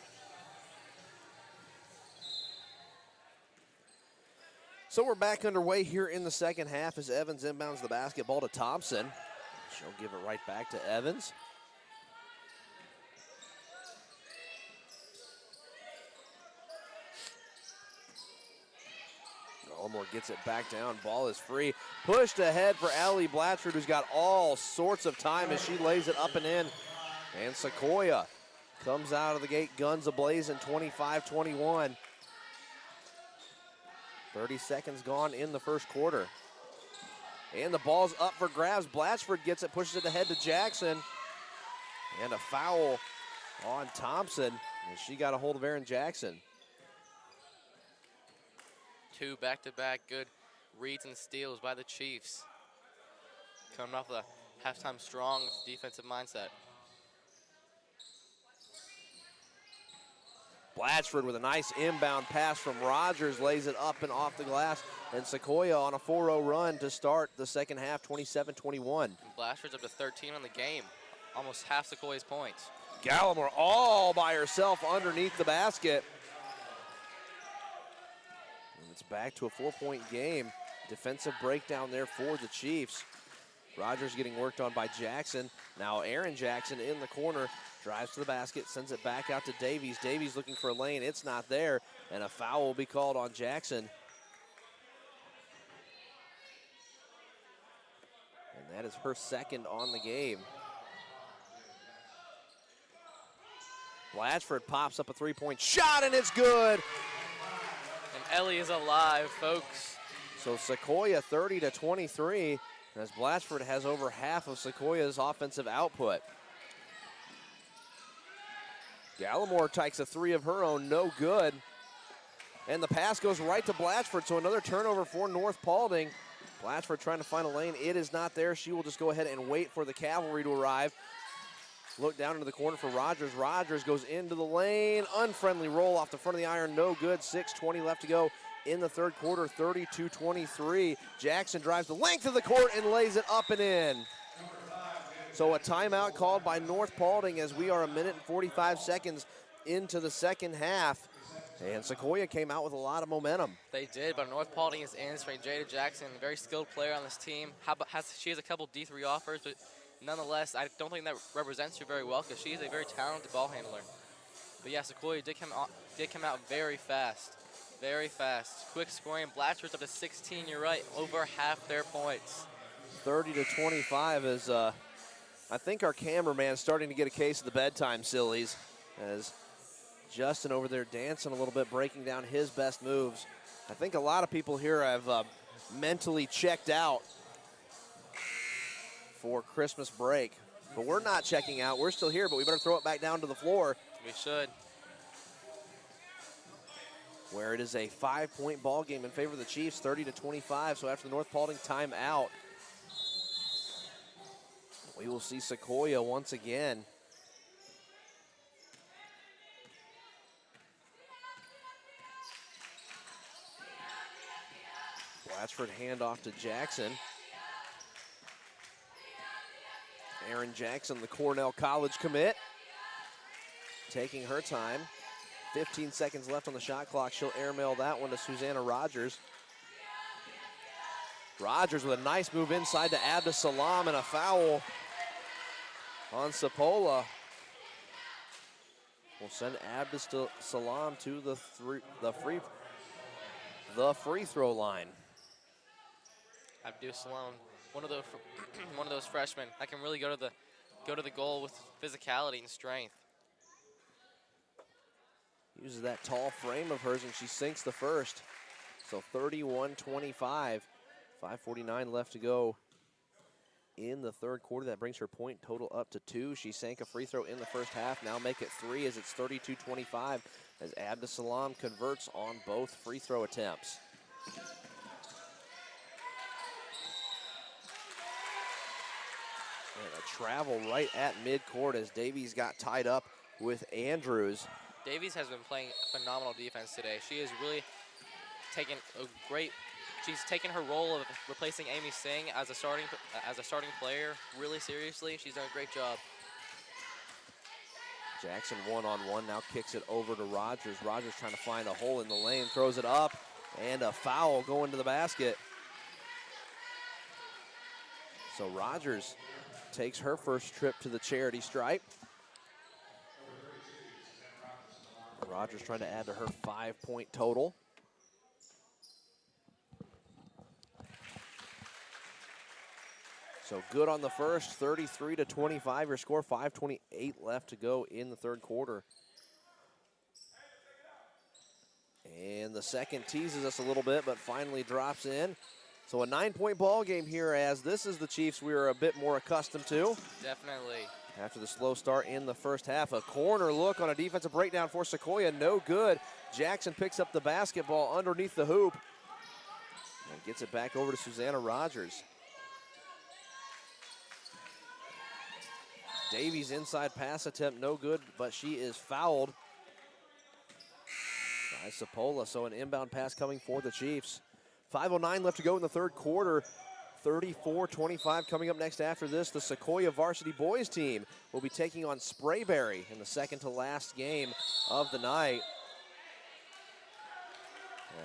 So we're back underway here in the second half as Evans inbounds the basketball to Thompson. She'll give it right back to Evans. Elmore gets it back down. Ball is free. Pushed ahead for Allie Blatchford, who's got all sorts of time as she lays it up and in. And Sequoyah comes out of the gate, guns ablazing, 25-21. 30 seconds gone in the first quarter. And the ball's up for grabs. Blatchford gets it, pushes it ahead to Jackson. And a foul on Thompson, and she got a hold of Aaron Jackson. 2 back-to-back good reads and steals by the Chiefs. Coming off the halftime strong defensive mindset. Blatchford with a nice inbound pass from Rogers, lays it up and off the glass. And Sequoyah on a 4-0 run to start the second half, 27-21. Blatchford's up to 13 on the game, almost half Sequoyah's points. Gallimore all by herself underneath the basket. And it's back to a 4-point game. Defensive breakdown there for the Chiefs. Rogers getting worked on by Jackson. Now Aaron Jackson in the corner, drives to the basket, sends it back out to Davies. Davies looking for a lane, it's not there, and a foul will be called on Jackson. And that is her second on the game. Blatchford pops up a 3-point shot, and it's good. And Ellie is alive, folks. So Sequoyah 30-23, as Blatchford has over half of Sequoyah's offensive output. Gallimore takes a 3 of her own, no good. And the pass goes right to Blatchford, so another turnover for North Paulding. Blatchford trying to find a lane, it is not there. She will just go ahead and wait for the cavalry to arrive. Look down into the corner for Rogers. Rogers goes into the lane, unfriendly roll off the front of the iron, no good. 6:20 left to go in the third quarter, 32-23. Jackson drives the length of the court and lays it up and in. So a timeout called by North Paulding as we are 1 minute and 45 seconds into the second half. And Sequoyah came out with a lot of momentum. They did, but North Paulding is answering. Jada Jackson, a very skilled player on this team. She has a couple D3 offers, but nonetheless, I don't think that represents her very well because she is a very talented ball handler. But yeah, Sequoyah did come out very fast. Very fast. Quick scoring. Blatchford's up to 16, you're right, over half their points. 30-25 is, I think our cameraman's starting to get a case of the bedtime sillies as Justin over there dancing a little bit, breaking down his best moves. I think a lot of people here have mentally checked out for Christmas break. But we're not checking out. We're still here, but we better throw it back down to the floor. We should. Where it is a 5-point ball game in favor of the Chiefs, 30-25. So after the North Paulding timeout, we will see Sequoyah once again. Blatchford handoff to Jackson. Aaron Jackson, the Cornell College commit. taking her time. 15 seconds left on the shot clock. She'll airmail that one to Susanna Rogers. Rogers with a nice move inside to Abda Salam, and a foul on Sequoyah. We'll send Abda Salam to the free throw line. Abdul Salam, one of those freshmen that can really go to the goal with physicality and strength. Uses that tall frame of hers, and she sinks the first. So 31-25. 5:49 left to go in the third quarter. That brings her point total up to 2. She sank a free throw in the first half. Now make it 3 as it's 32-25 as Abda Salam converts on both free throw attempts. And a travel right at midcourt as Davies got tied up with Andrews. Davies has been playing phenomenal defense today. She has really taken she's taken her role of replacing Amy Singh as a starting player really seriously. She's done a great job. Jackson one-on-one, now kicks it over to Rogers. Rogers trying to find a hole in the lane, throws it up, and a foul going to the basket. So Rogers takes her first trip to the charity stripe. Rogers trying to add to her 5-point total. So good on the first, 33-25 your score, 5:28 left to go in the third quarter. And the second teases us a little bit, but finally drops in. So a 9-point ball game here, as this is the Chiefs we are a bit more accustomed to. Definitely. After the slow start in the first half, a corner look on a defensive breakdown for Sequoyah, no good. Jackson picks up the basketball underneath the hoop and gets it back over to Susanna Rogers. Davies inside pass attempt, no good, but she is fouled by Sequoyah, so an inbound pass coming for the Chiefs. 5:09 left to go in the third quarter. 34-25 coming up next after this. The Sequoyah varsity boys team will be taking on Sprayberry in the second to last game of the night.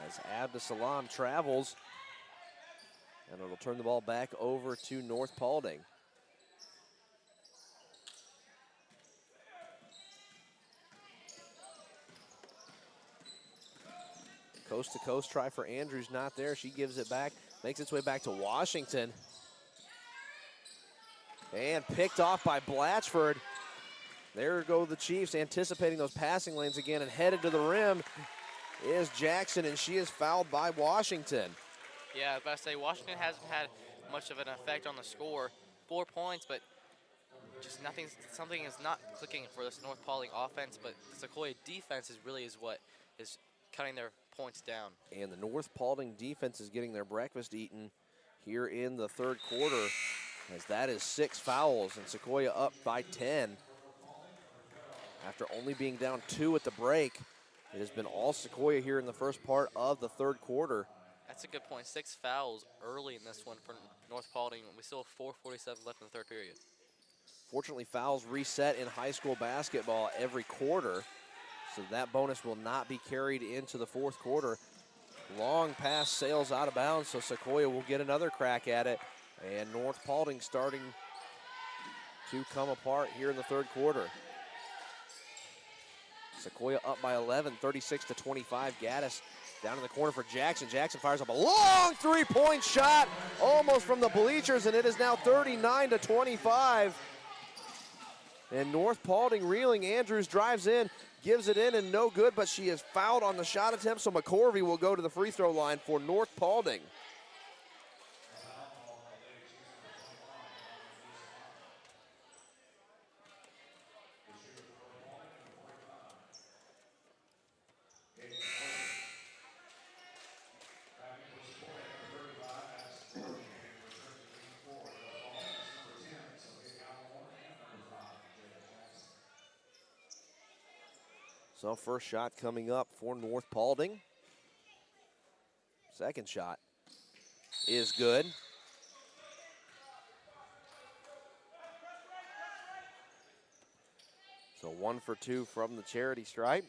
As Abda Salam travels, and it'll turn the ball back over to North Paulding. Coast to coast try for Andrews, not there. She gives it back, makes its way back to Washington. And picked off by Blatchford. There go the Chiefs anticipating those passing lanes again, and headed to the rim is Jackson, and she is fouled by Washington. Yeah, I was about to say, Washington hasn't had much of an effect on the score. 4 points, but just something is not clicking for this North Paulding offense, but the Sequoyah defense is what is cutting their points down. And the North Paulding defense is getting their breakfast eaten here in the third quarter, as that is 6 fouls, and Sequoyah up by 10. After only being down 2 at the break, it has been all Sequoyah here in the first part of the third quarter. That's a good point. 6 fouls early in this one for North Paulding. We still have 4:47 left in the third period. Fortunately, fouls reset in high school basketball every quarter, so that bonus will not be carried into the fourth quarter. Long pass sails out of bounds, so Sequoyah will get another crack at it. And North Paulding starting to come apart here in the third quarter. Sequoyah up by 11, 36-25. Gaddis down in the corner for Jackson. Jackson fires up a long three-point shot, almost from the bleachers, and it is now 39-25. And North Paulding reeling. Andrews drives in, gives it in, and no good, but she is fouled on the shot attempt, so McCorvey will go to the free throw line for North Paulding. So first shot coming up for North Paulding. Second shot is good. So 1 for 2 from the charity stripe.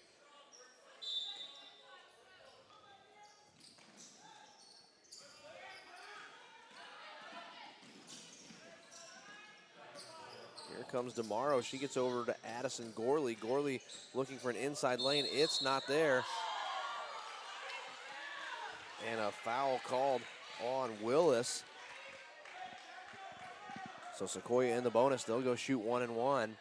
Here comes DeMauro. She gets over to Addison Gorley. Gorley looking for an inside lane. It's not there. And a foul called on Willis. So Sequoyah in the bonus. They'll go shoot 1 and 1.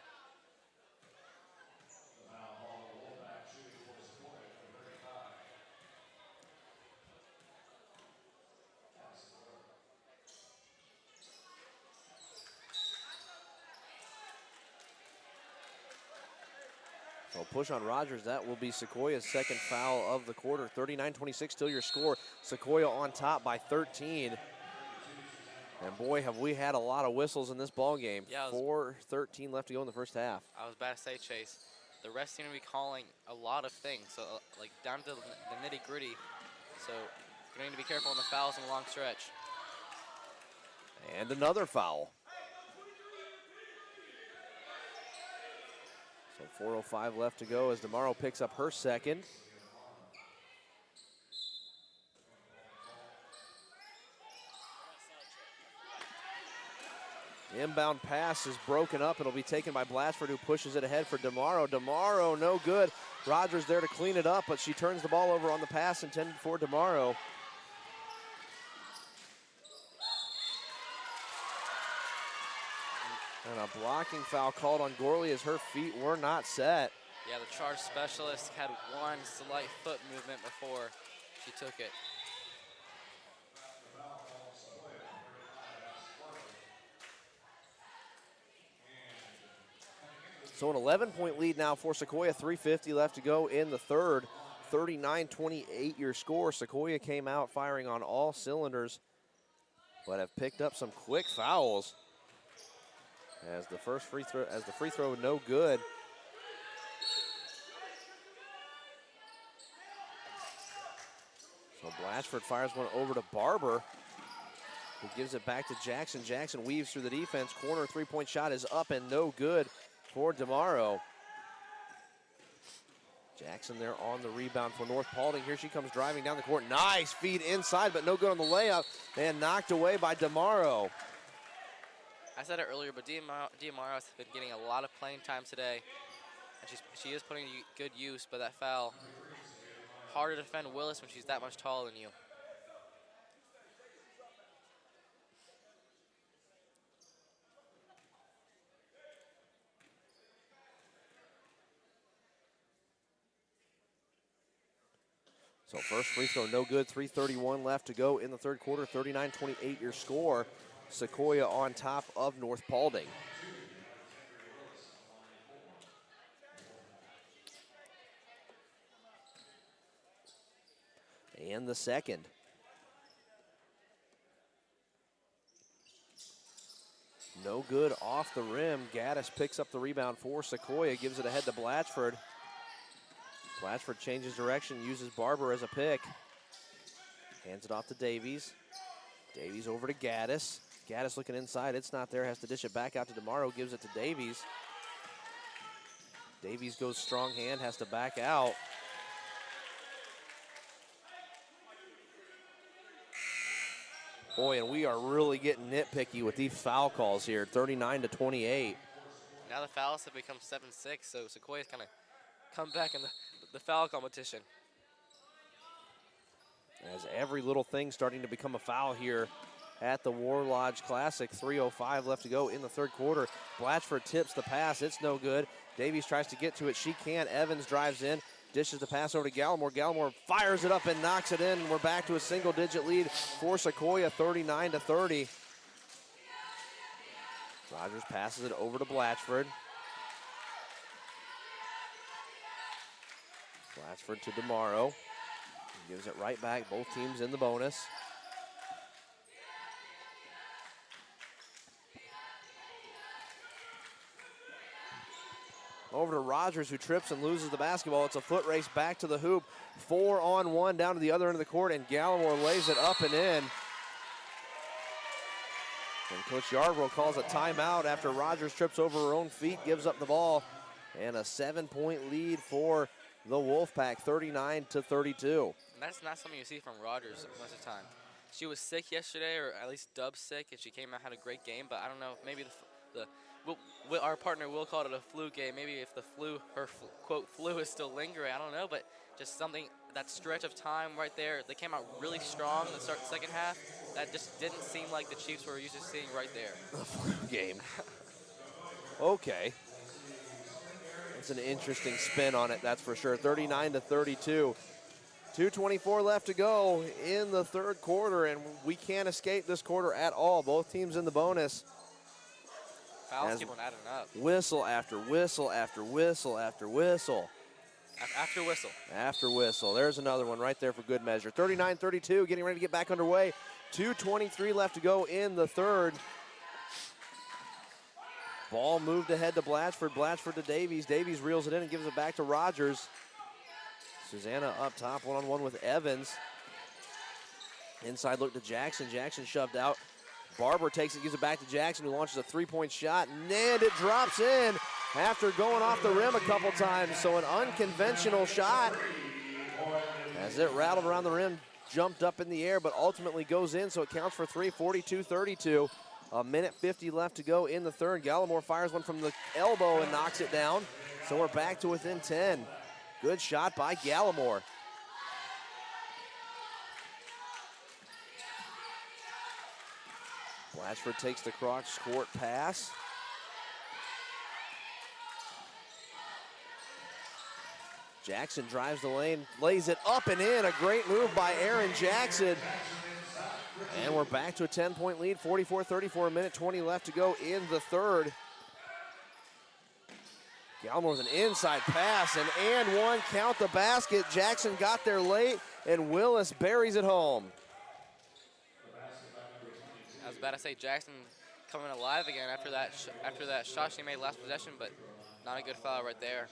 So push on Rogers. That will be Sequoyah's second foul of the quarter. 39-26 still your score. Sequoyah on top by 13. And boy, have we had a lot of whistles in this ball game. Yeah, 4:13 left to go in the first half. I was about to say, Chase, the refs seem to be calling a lot of things, so like down to the nitty gritty. So we're going to be careful on the fouls in the long stretch. And another foul. So 4:05 left to go as DeMauro picks up her second. The inbound pass is broken up. It'll be taken by Blatchford, who pushes it ahead for DeMauro. DeMauro, no good. Rogers there to clean it up, but she turns the ball over on the pass intended for DeMauro. And a blocking foul called on Gorley as her feet were not set. Yeah, the charge specialist had one slight foot movement before she took it. So an 11-point lead now for Sequoyah. 3:50 left to go in the third. 39-28 your score. Sequoyah came out firing on all cylinders, but have picked up some quick fouls. As the free throw no good. So Blatchford fires one over to Barber, who gives it back to Jackson. Jackson weaves through the defense. Corner three-point shot is up and no good for DeMauro. Jackson there on the rebound for North Paulding. Here she comes driving down the court. Nice feed inside, but no good on the layup. And knocked away by DeMauro. I said it earlier, but DeMauro has been getting a lot of playing time today. And she is putting good use, but that foul, hard to defend Willis when she's that much taller than you. So first free throw no good. 3:31 left to go in the third quarter. 39-28 your score. Sequoyah on top of North Paulding. And the second. No good off the rim. Gaddis picks up the rebound for Sequoyah, gives it ahead to Blatchford. Blatchford changes direction, uses Barber as a pick. Hands it off to Davies. Davies over to Gaddis. Gaddis looking inside, it's not there, has to dish it back out to DeMauro, gives it to Davies. Davies goes strong hand, has to back out. Boy, and we are really getting nitpicky with these foul calls here, 39-28. Now the fouls have become 7-6, so Sequoyah's kind of come back in the foul competition. As every little thing starting to become a foul here at the War Lodge Classic. 3:05 left to go in the third quarter. Blatchford tips the pass, it's no good. Davies tries to get to it, she can't. Evans drives in, dishes the pass over to Gallimore. Gallimore fires it up and knocks it in, and we're back to a single-digit lead for Sequoyah, 39-30. Rogers passes it over to Blatchford. Blatchford to DeMauro. He gives it right back, both teams in the bonus. Over to Rogers, who trips and loses the basketball. It's a foot race back to the hoop. 4-on-1 down to the other end of the court, and Gallimore lays it up and in. And Coach Yarbrough calls a timeout after Rogers trips over her own feet, gives up the ball. And a 7-point lead for the Wolfpack, 39-32. And that's not something you see from Rogers most of the time. She was sick yesterday, or at least dubbed sick, and she came out, had a great game. But I don't know, maybe our partner will call it a flu game. Maybe if the quote flu is still lingering, I don't know. But just something, that stretch of time right there, they came out really strong in the second half. That just didn't seem like the Chiefs were used to seeing right there. A flu game. Okay. It's an interesting spin on it, that's for sure. 39-32. 2:24 left to go in the third quarter, and we can't escape this quarter at all. Both teams in the bonus. Fouls keep on adding up. Whistle after whistle after whistle after whistle. After whistle. After whistle. There's another one right there for good measure. 39-32, getting ready to get back underway. 2:23 left to go in the third. Ball moved ahead to Blatchford. Blatchford to Davies. Davies reels it in and gives it back to Rogers. Susanna up top, one-on-one with Evans. Inside look to Jackson. Jackson shoved out. Barber takes it, gives it back to Jackson, who launches a three-point shot, and it drops in after going off the rim a couple times. So an unconventional shot as it rattled around the rim, jumped up in the air, but ultimately goes in, so it counts for three, 42-32. A minute 50 left to go in the third. Gallimore fires one from the elbow and knocks it down. So we're back to within 10. Good shot by Gallimore. Blatchford takes the cross-court pass. Jackson drives the lane, lays it up and in. A great move by Aaron Jackson. And we're back to a 10-point lead, 44-34, a minute 20 left to go in the third. Gallimore with an inside pass, and one, count the basket. Jackson got there late, and Willis buries it home. I was about to say Jackson coming alive again after that shot she made last possession, but not a good foul right there.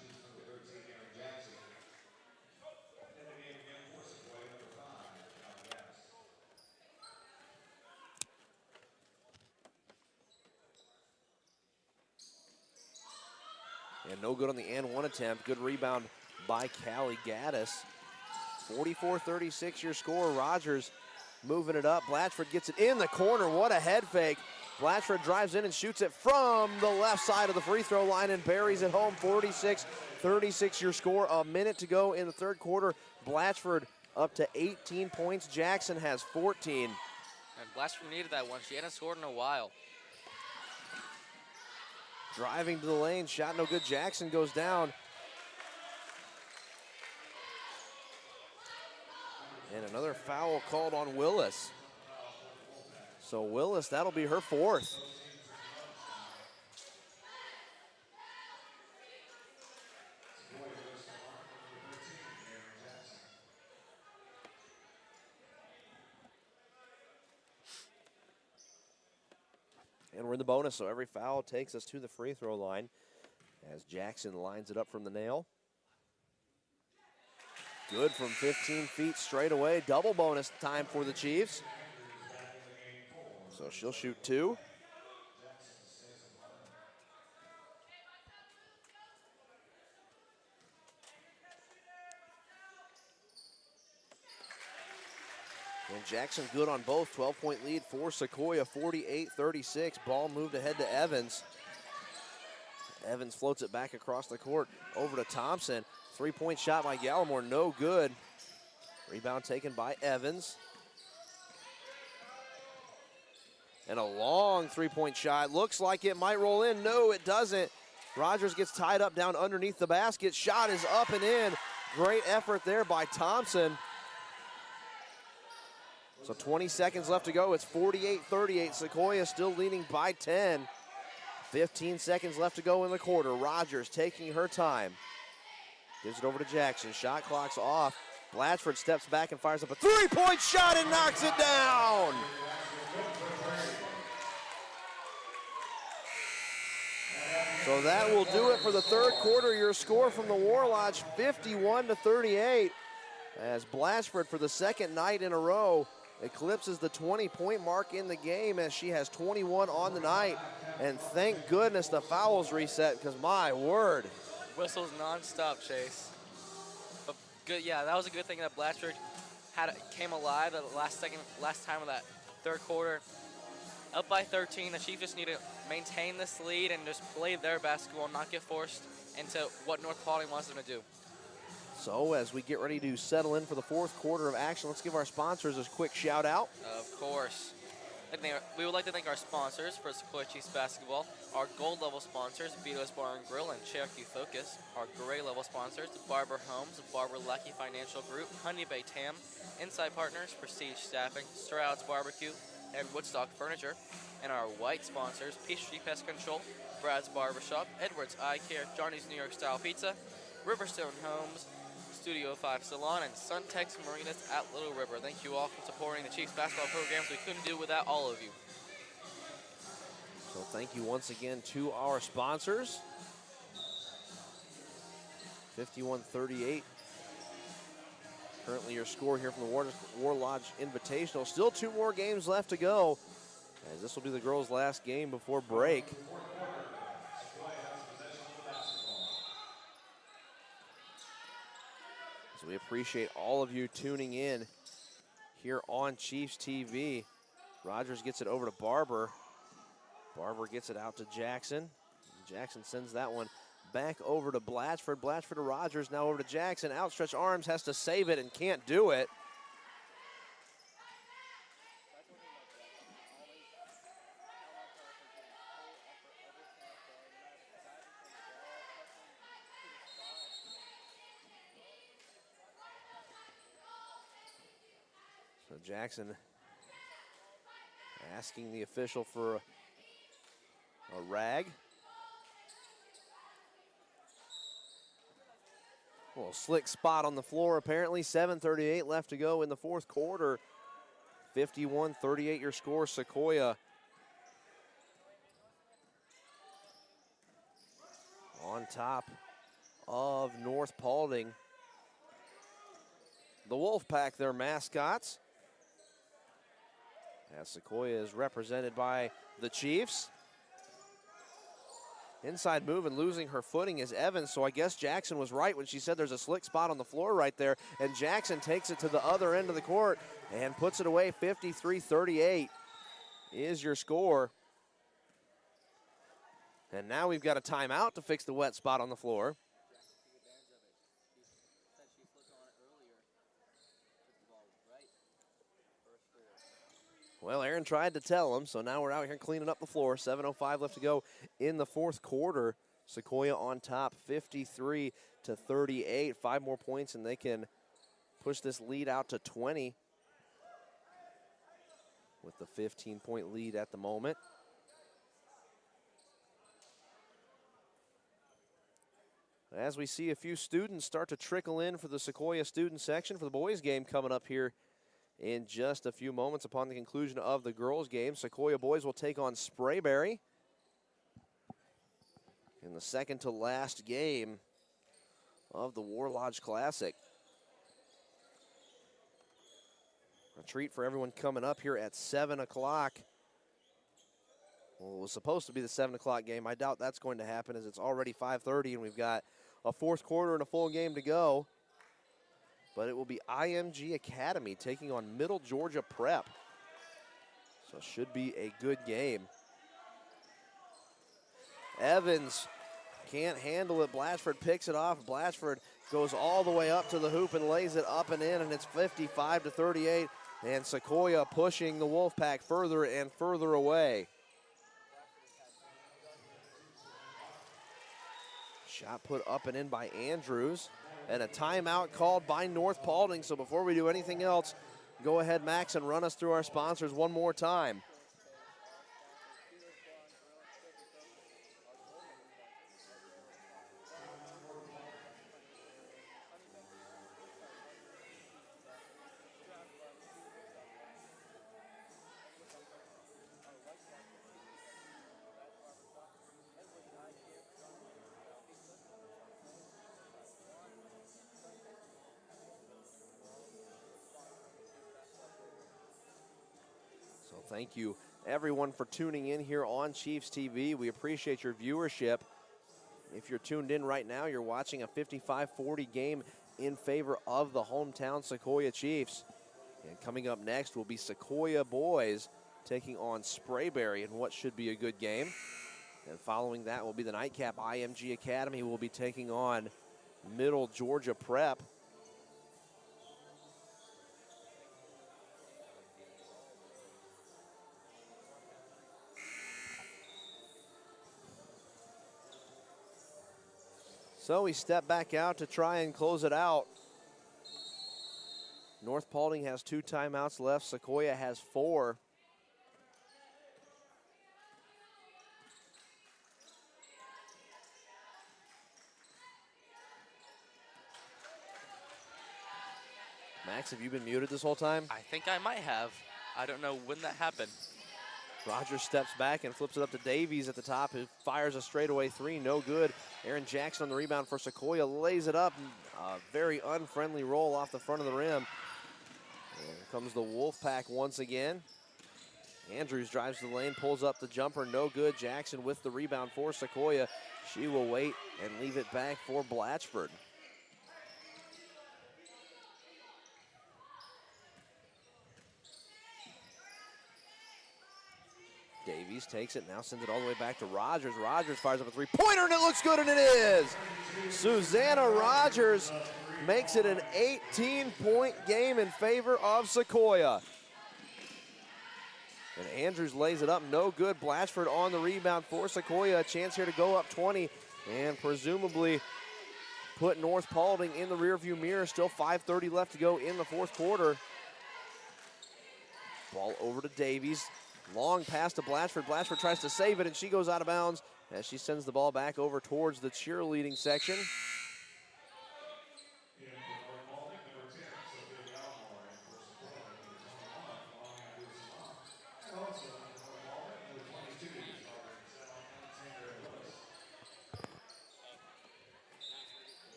And no good on the and one attempt. Good rebound by Callie Gaddis. 44-36 your score. Rogers moving it up. Blatchford gets it in the corner. What a head fake. Blatchford drives in and shoots it from the left side of the free throw line and buries it home. 46-36 your score. A minute to go in the third quarter. Blatchford up to 18 points. Jackson has 14. And Blatchford needed that one. She hadn't scored in a while. Driving to the lane, shot no good. Jackson goes down. And another foul called on Willis. So Willis, that'll be her fourth. And we're in the bonus, so every foul takes us to the free throw line as Jackson lines it up from the nail. Good from 15 feet straight away. Double bonus time for the Chiefs. So she'll shoot two. And Jackson good on both. 12-point lead for Sequoyah, 48-36. Ball moved ahead to Evans. Evans floats it back across the court over to Thompson. Three-point shot by Gallimore, no good. Rebound taken by Evans. And a long three-point shot. Looks like it might roll in. No, it doesn't. Rogers gets tied up down underneath the basket. Shot is up and in. Great effort there by Thompson. So 20 seconds left to go. It's 48-38. Sequoyah still leading by 10. 15 seconds left to go in the quarter. Rogers taking her time. Gives it over to Jackson. Shot clock's off. Blatchford steps back and fires up a three-point shot and knocks it down. So that will do it for the third quarter. Your score from the War Lodge, 51-38. As Blatchford, for the second night in a row, eclipses the 20-point mark in the game as she has 21 on the night. And thank goodness the fouls reset, because my word, Whistles non-stop, Chase. But good, yeah, that was a good thing that Blatchford came alive at the last time of that third quarter. Up by 13, the Chiefs just need to maintain this lead and just play their basketball, not get forced into what North Paulding wants them to do. So as we get ready to settle in for the fourth quarter of action, let's give our sponsors a quick shout out. Of course. We would like to thank our sponsors for Sequoyah Chiefs basketball, our gold level sponsors, Vito's Bar and Grill and Cherokee Focus, our gray level sponsors, Barber Homes, Barber Lackey Financial Group, Honey Bay Tam, Inside Partners, Prestige Staffing, Stroud's Barbecue, and Woodstock Furniture, and our white sponsors, Peachtree Pest Control, Brad's Barbershop, Edwards Eye Care, Johnny's New York Style Pizza, Riverstone Homes, Studio 5 Salon, and Suntex Marinas at Little River. Thank you all for supporting the Chiefs basketball programs. We couldn't do without all of you. So thank you once again to our sponsors. 51-38. Currently your score here from the War Lodge Invitational. Still 2 more games left to go, as this will be the girls' last game before break. So we appreciate all of you tuning in here on Chiefs TV. Rogers gets it over to Barber. Barber gets it out to Jackson. Jackson sends that one back over to Blatchford. Blatchford to Rogers, now over to Jackson. Outstretched arms, has to save it and can't do it. So Jackson asking the official for a rag. A little slick spot on the floor apparently. 7:38 left to go in the fourth quarter. 51-38 your score, Sequoyah. On top of North Paulding. The Wolfpack, their mascots. As Sequoyah is represented by the Chiefs. Inside move and losing her footing is Evans, so I guess Jackson was right when she said there's a slick spot on the floor right there, and Jackson takes it to the other end of the court and puts it away. 53-38 is your score. And now we've got a timeout to fix the wet spot on the floor. Well, Aaron tried to tell him, so now we're out here cleaning up the floor. 7:05 left to go in the fourth quarter. Sequoyah on top, 53-38. 5 more points, and they can push this lead out to 20 with the 15-point lead at the moment. As we see a few students start to trickle in for the Sequoyah student section for the boys' game coming up here in just a few moments upon the conclusion of the girls' game. Sequoyah boys will take on Sprayberry in the second to last game of the War Lodge Classic. A treat for everyone coming up here at 7 o'clock. Well, it was supposed to be the 7 o'clock game. I doubt that's going to happen as it's already 5:30 and we've got a fourth quarter and a full game to go. But it will be IMG Academy taking on Middle Georgia Prep. So it should be a good game. Evans can't handle it. Blatchford picks it off. Blatchford goes all the way up to the hoop and lays it up and in, and it's 55-38. And Sequoyah pushing the Wolfpack further and further away. Shot put up and in by Andrews. And a timeout called by North Paulding. So before we do anything else, go ahead, Max, and run us through our sponsors one more time. Thank you, everyone, for tuning in here on Chiefs TV. We appreciate your viewership. If you're tuned in right now, you're watching a 55-40 game in favor of the hometown Sequoyah Chiefs. And coming up next will be Sequoyah boys taking on Sprayberry in what should be a good game. And following that will be the nightcap. IMG Academy will be taking on Middle Georgia Prep. So we step back out to try and close it out. North Paulding has 2 timeouts left. Sequoyah has 4. Max, have you been muted this whole time? I think I might have. I don't know when that happened. Rogers steps back and flips it up to Davies at the top, who fires a straightaway 3, no good. Aaron Jackson on the rebound for Sequoyah, lays it up. A very unfriendly roll off the front of the rim. And here comes the Wolfpack once again. Andrews drives the lane, pulls up the jumper, no good. Jackson with the rebound for Sequoyah. She will wait and leave it back for Blatchford. Davies takes it, now sends it all the way back to Rogers. Rogers fires up a 3-pointer, and it looks good, and it is! Susanna Rogers makes it an 18-point game in favor of Sequoyah. And Andrews lays it up, no good. Blatchford on the rebound for Sequoyah. A chance here to go up 20 and presumably put North Paulding in the rearview mirror. Still 5:30 left to go in the fourth quarter. Ball over to Davies. Long pass to Blatchford. Blatchford tries to save it, and she goes out of bounds as she sends the ball back over towards the cheerleading section.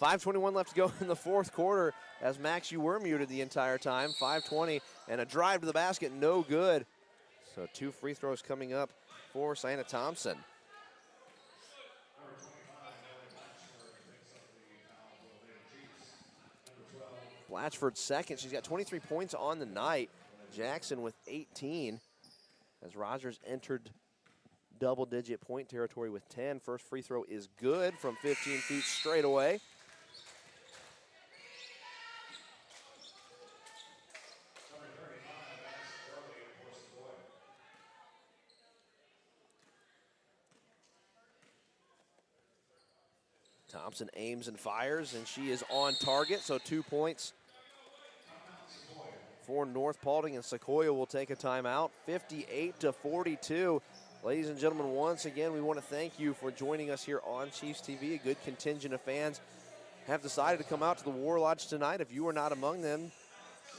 .5:21 left to go in the fourth quarter. As Max, you were muted the entire time. 5:20 and a drive to the basket, no good. So 2 free throws coming up for Sienna Thompson. Blatchford second. She's got 23 points on the night. Jackson with 18 as Rogers entered double-digit point territory with 10. First free throw is good from 15 feet straight away. Thompson aims and fires, and she is on target, so 2 points for North Paulding, and Sequoyah will take a timeout. 58-42. Ladies and gentlemen, once again, we want to thank you for joining us here on Chiefs TV. A good contingent of fans have decided to come out to the War Lodge tonight. If you are not among them,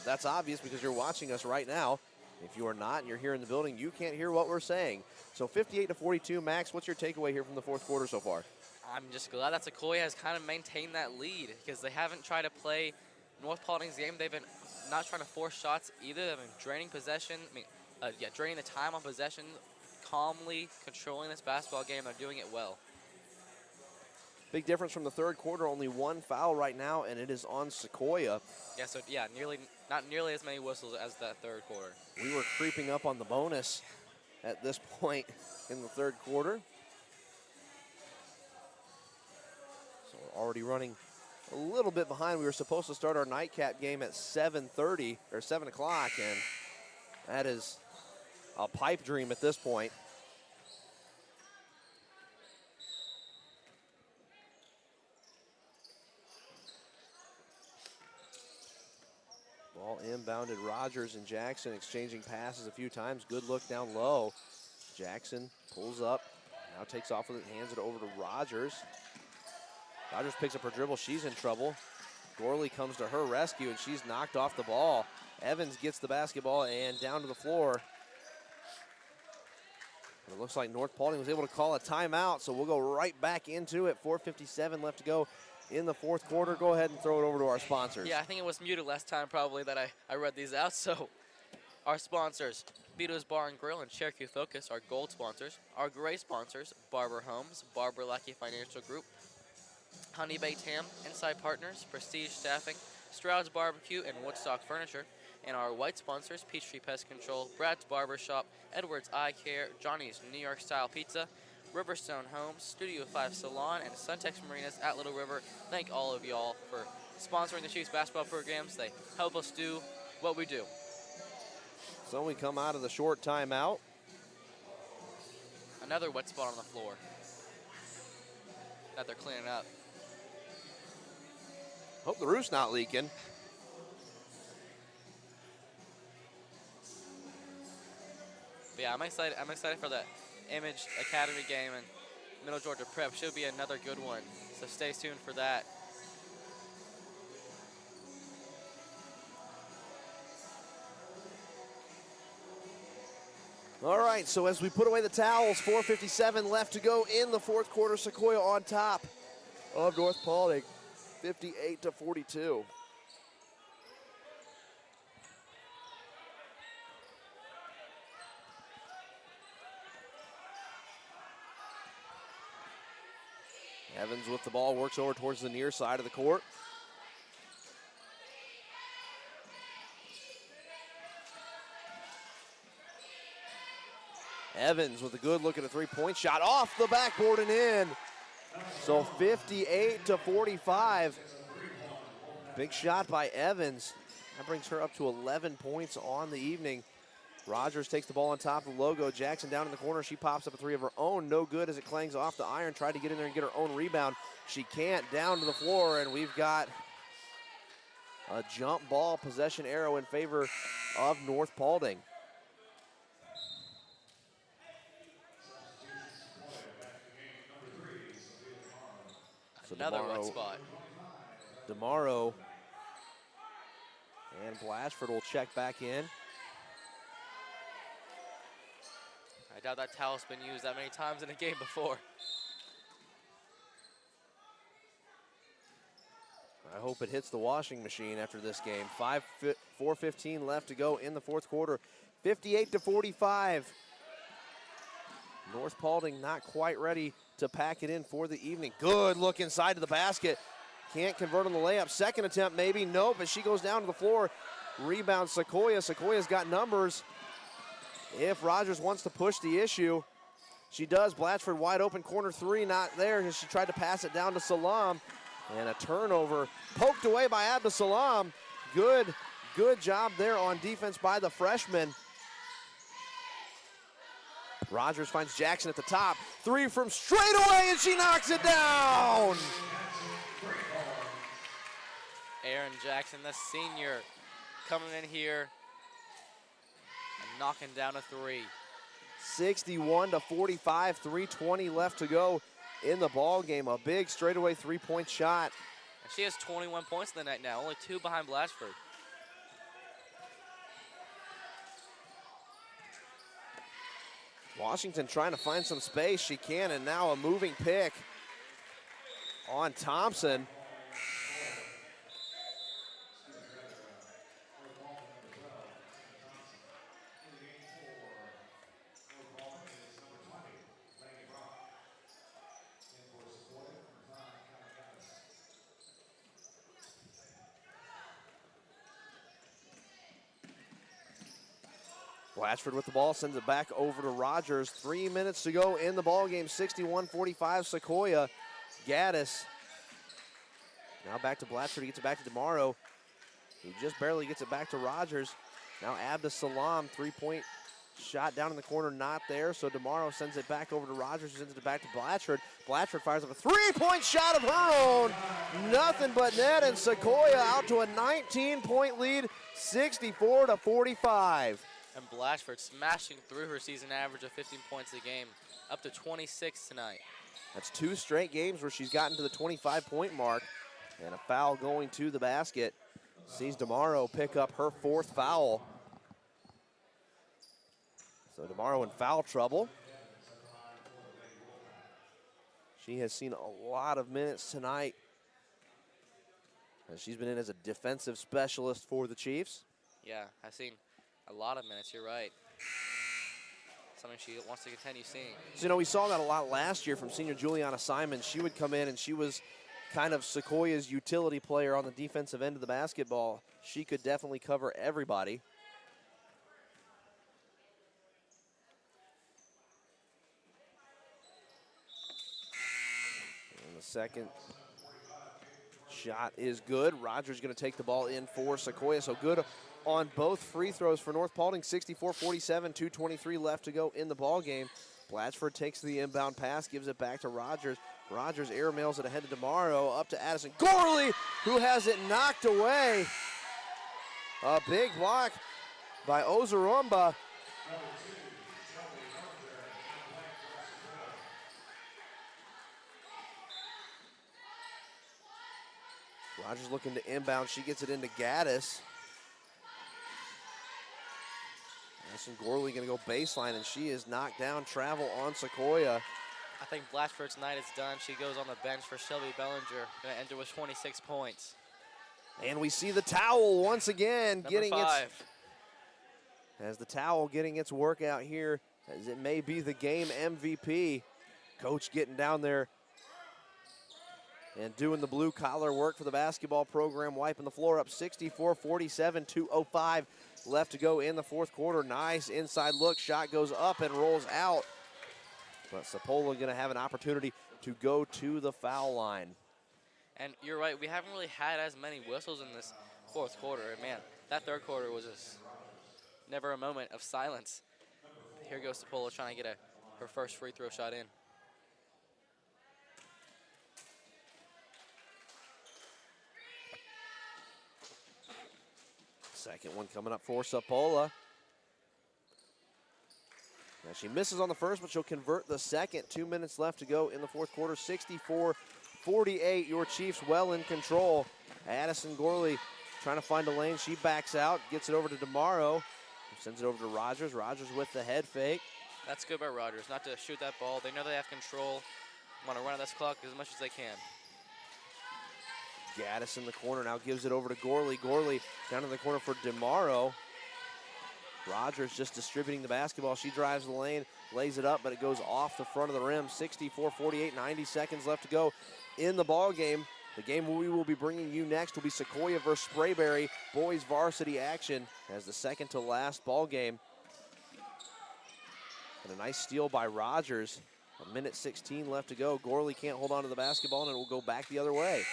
that's obvious because you're watching us right now. If you are not and you're here in the building, you can't hear what we're saying. So 58-42. Max, what's your takeaway here from the fourth quarter so far? I'm just glad that Sequoyah has kind of maintained that lead because they haven't tried to play North Paulding's game. They've been not trying to force shots either. They've been draining possession. Draining the time on possession, calmly controlling this basketball game. They're doing it well. Big difference from the third quarter. Only 1 foul right now, and it is on Sequoyah. Yeah, so not nearly as many whistles as that third quarter. We were creeping up on the bonus at this point in the third quarter. So we're already running a little bit behind. We were supposed to start our nightcap game at 7:30 or 7 o'clock, and that is a pipe dream at this point. Ball inbounded. Rogers and Jackson exchanging passes a few times. Good look down low. Jackson pulls up, now takes off with it, hands it over to Rogers. Rogers picks up her dribble. She's in trouble. Gorley comes to her rescue, and she's knocked off the ball. Evans gets the basketball and down to the floor. And it looks like North Paulding was able to call a timeout, so we'll go right back into it. 4:57 left to go in the fourth quarter. Go ahead and throw it over to our sponsors. Yeah, I think it was muted last time probably that I read these out, so Our sponsors, Vito's Bar and Grill and Cherokee Focus, are gold sponsors. Our gray sponsors, Barber Homes, Barber Lackey Financial Group, Honey Bay Tam, Inside Partners, Prestige Staffing, Stroud's Barbecue, and Woodstock Furniture. And our white sponsors, Peachtree Pest Control, Brad's Barber Shop, Edwards Eye Care, Johnny's New York Style Pizza, Riverstone Homes, Studio 5 Salon, and Suntex Marinas at Little River. Thank all of y'all for sponsoring the Chiefs basketball programs. They help us do what we do. So we come out of the short timeout. Another wet spot on the floor that they're cleaning up. Hope the roof's not leaking. But yeah, I'm excited. I'm excited for the Image Academy game and Middle Georgia Prep. Should be another good one. So stay tuned for that. All right, so as we put away the towels, 4:57 left to go in the fourth quarter. Sequoyah on top of North Paulding, 58-42. Evans with the ball, works over towards the near side of the court. Evans with a good look at a three-point shot off the backboard and in. So 58-45. Big shot by Evans. That brings her up to 11 points on the evening. Rogers takes the ball on top of the logo. Jackson down in the corner. She pops up a three of her own. No good as it clangs off the iron. Tried to get in there and get her own rebound. She can't. Down to the floor, and we've got a jump ball possession arrow in favor of North Paulding. So Another wet spot. DeMauro and Blatchford will check back in. I doubt that towel's been used that many times in a game before. I hope it hits the washing machine after this game. 4:15 left to go in the fourth quarter. 58-45. North Paulding not quite ready to pack it in for the evening. Good look inside to the basket. Can't convert on the layup. Second attempt maybe. Nope, but she goes down to the floor. Rebound Sequoyah. Sequoyah's got numbers. If Rogers wants to push the issue, she does. Blatchford wide open, corner three, not there. She tried to pass it down to Salam. And a turnover poked away by Abdusalam. Good job there on defense by the freshman. Rogers finds Jackson at the top. Three from straight away, and she knocks it down. Aaron Jackson, the senior, coming in here and knocking down a three. 61-45, 3:20 left to go in the ball game. A big straightaway three-point shot. And she has 21 points in the night now, only 2 behind Blatchford. Washington trying to find some space. She can, and now a moving pick on Thompson. Blatchford with the ball, sends it back over to Rogers. 3 minutes to go in the ball game. 61-45 Sequoyah. Gaddis. Now back to Blatchford. He gets it back to DeMauro. He just barely gets it back to Rogers. Now Abdusalam, three-point shot down in the corner, not there. So DeMauro sends it back over to Rogers, who sends it back to Blatchford. Blatchford fires up a three-point shot of her own. Nothing but net, and Sequoyah out to a 19-point lead, 64-45. And Blatchford smashing through her season average of 15 points a game, up to 26 tonight. That's 2 straight games where she's gotten to the 25-point mark, and a foul going to the basket. Sees DeMauro pick up her 4th foul. So DeMauro in foul trouble. She has seen a lot of minutes tonight, and she's been in as a defensive specialist for the Chiefs. Yeah, I've seen A lot of minutes, you're right. Something she wants to continue seeing. So, you know, we saw that a lot last year from senior Juliana Simon. She would come in and she was kind of Sequoiah's utility player on the defensive end of the basketball. She could definitely cover everybody. And the second shot is good. Rogers going to take the ball in for Sequoyah. So good on both free throws for North Paulding. 64-47, 2:23 left to go in the ball game. Blatchford takes the inbound pass, gives it back to Rogers. Rogers air mails it ahead to DeMauro, up to Addison Gorley, who has it knocked away. A big block by Ozurumba. Rogers looking to inbound. She gets it into Gaddis. Addison Gorley going to go baseline, and she is knocked down. Travel on Sequoyah. I think Blatchford's night is done. She goes on the bench for Shelby Bellinger, going to enter with 26 points. And we see the towel once again Number getting 5. as the towel getting its workout here, as it may be the game MVP. Coach getting down there and doing the blue collar work for the basketball program, wiping the floor up. 64-47, 2:05 left to go in the fourth quarter. Nice inside look, shot goes up and rolls out. But Sequoyah going to have an opportunity to go to the foul line. And you're right, we haven't really had as many whistles in this fourth quarter. And man, that third quarter was just never a moment of silence. Here goes Sequoyah trying to get her first free throw shot in. Second one coming up for Sequoyah. Now she misses on the first, but she'll convert the second. 2 minutes left to go in the fourth quarter. 64-48, your Chiefs well in control. Addison Gorley trying to find a lane. She backs out, gets it over to DeMauro. Sends it over to Rogers. Rogers with the head fake. That's good by Rogers, not to shoot that ball. They know they have control. Want to run this clock as much as they can. Gaddis in the corner now gives it over to Gorley. Gorley down in the corner for DeMauro. Rogers just distributing the basketball. She drives the lane, lays it up, but it goes off the front of the rim. 64-48, 90 seconds left to go in the ball game. The game we will be bringing you next will be Sequoyah versus Sprayberry, boys varsity action as the second to last ball game. And a nice steal by Rogers. 1:16 left to go. Gorley can't hold on to the basketball, and it will go back the other way.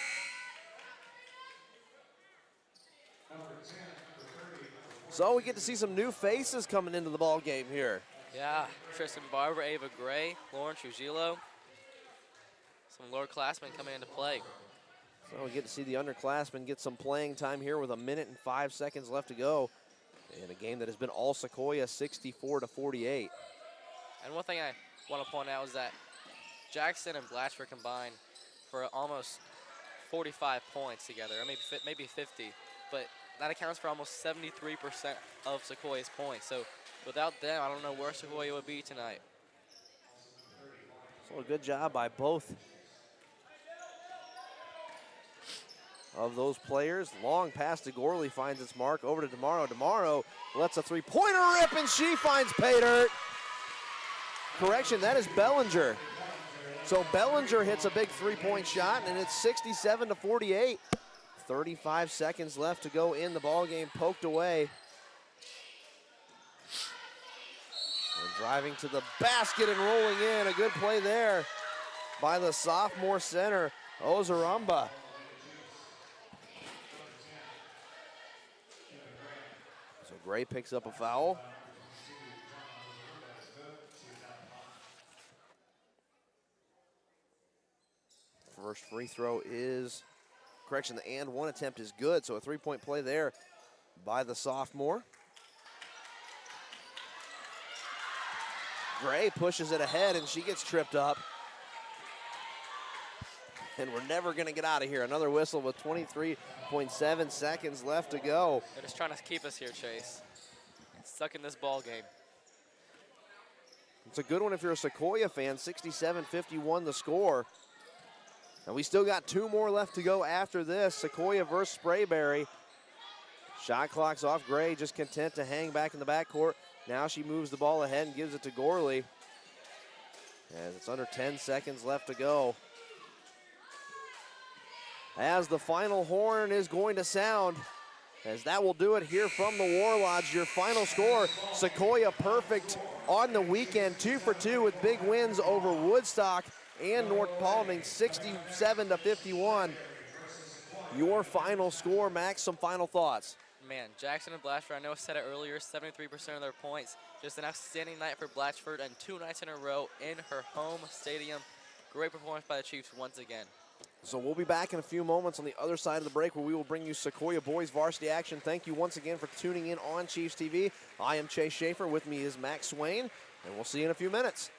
So we get to see some new faces coming into the ball game here. Yeah, Tristan Barber, Ava Gray, Lauren Trujillo. Some lowerclassmen coming into play. So we get to see the underclassmen get some playing time here with 1:05 left to go in a game that has been all Sequoyah, 64-48. And one thing I want to point out is that Jackson and Blatchford combined for almost 45 points together, or maybe 50, but that accounts for almost 73% of Sequoiah's points. So without them, I don't know where Sequoyah would be tonight. So a good job by both of those players. Long pass to Gorley finds its mark. Over to DeMauro. DeMauro lets a three-pointer rip, and she finds pay dirt. Correction, that is Bellinger. So Bellinger hits a big three-point shot, and it's 67-48. 35 seconds left to go in the ball game. Poked away. And driving to the basket and rolling in. A good play there by the sophomore center, Ozurumba. So Gray picks up a foul. First free throw is, correction, the and one attempt is good, so a three-point play there by the sophomore. Gray pushes it ahead, and she gets tripped up. And we're never going to get out of here. Another whistle with 23.7 seconds left to go. They're just trying to keep us here, Chase. Stuck in this ball game. It's a good one if you're a Sequoyah fan. 67-51 the score. And we still got two more left to go after this. Sequoyah versus Sprayberry. Shot clock's off. Gray just content to hang back in the backcourt. Now she moves the ball ahead and gives it to Gorley. As it's under 10 seconds left to go. As the final horn is going to sound, as that will do it here from the War Lodge. Your final score, Sequoyah perfect on the weekend, 2 for 2 with big wins over Woodstock and North Paulding, 67-51. Your final score, Max, some final thoughts. Man, Jackson and Blatchford, I know I said it earlier, 73% of their points. Just an outstanding night for Blatchford and 2 nights in a row in her home stadium. Great performance by the Chiefs once again. So we'll be back in a few moments on the other side of the break where we will bring you Sequoyah boys varsity action. Thank you once again for tuning in on Chiefs TV. I am Chase Schaefer. With me is Max Swain, and we'll see you in a few minutes.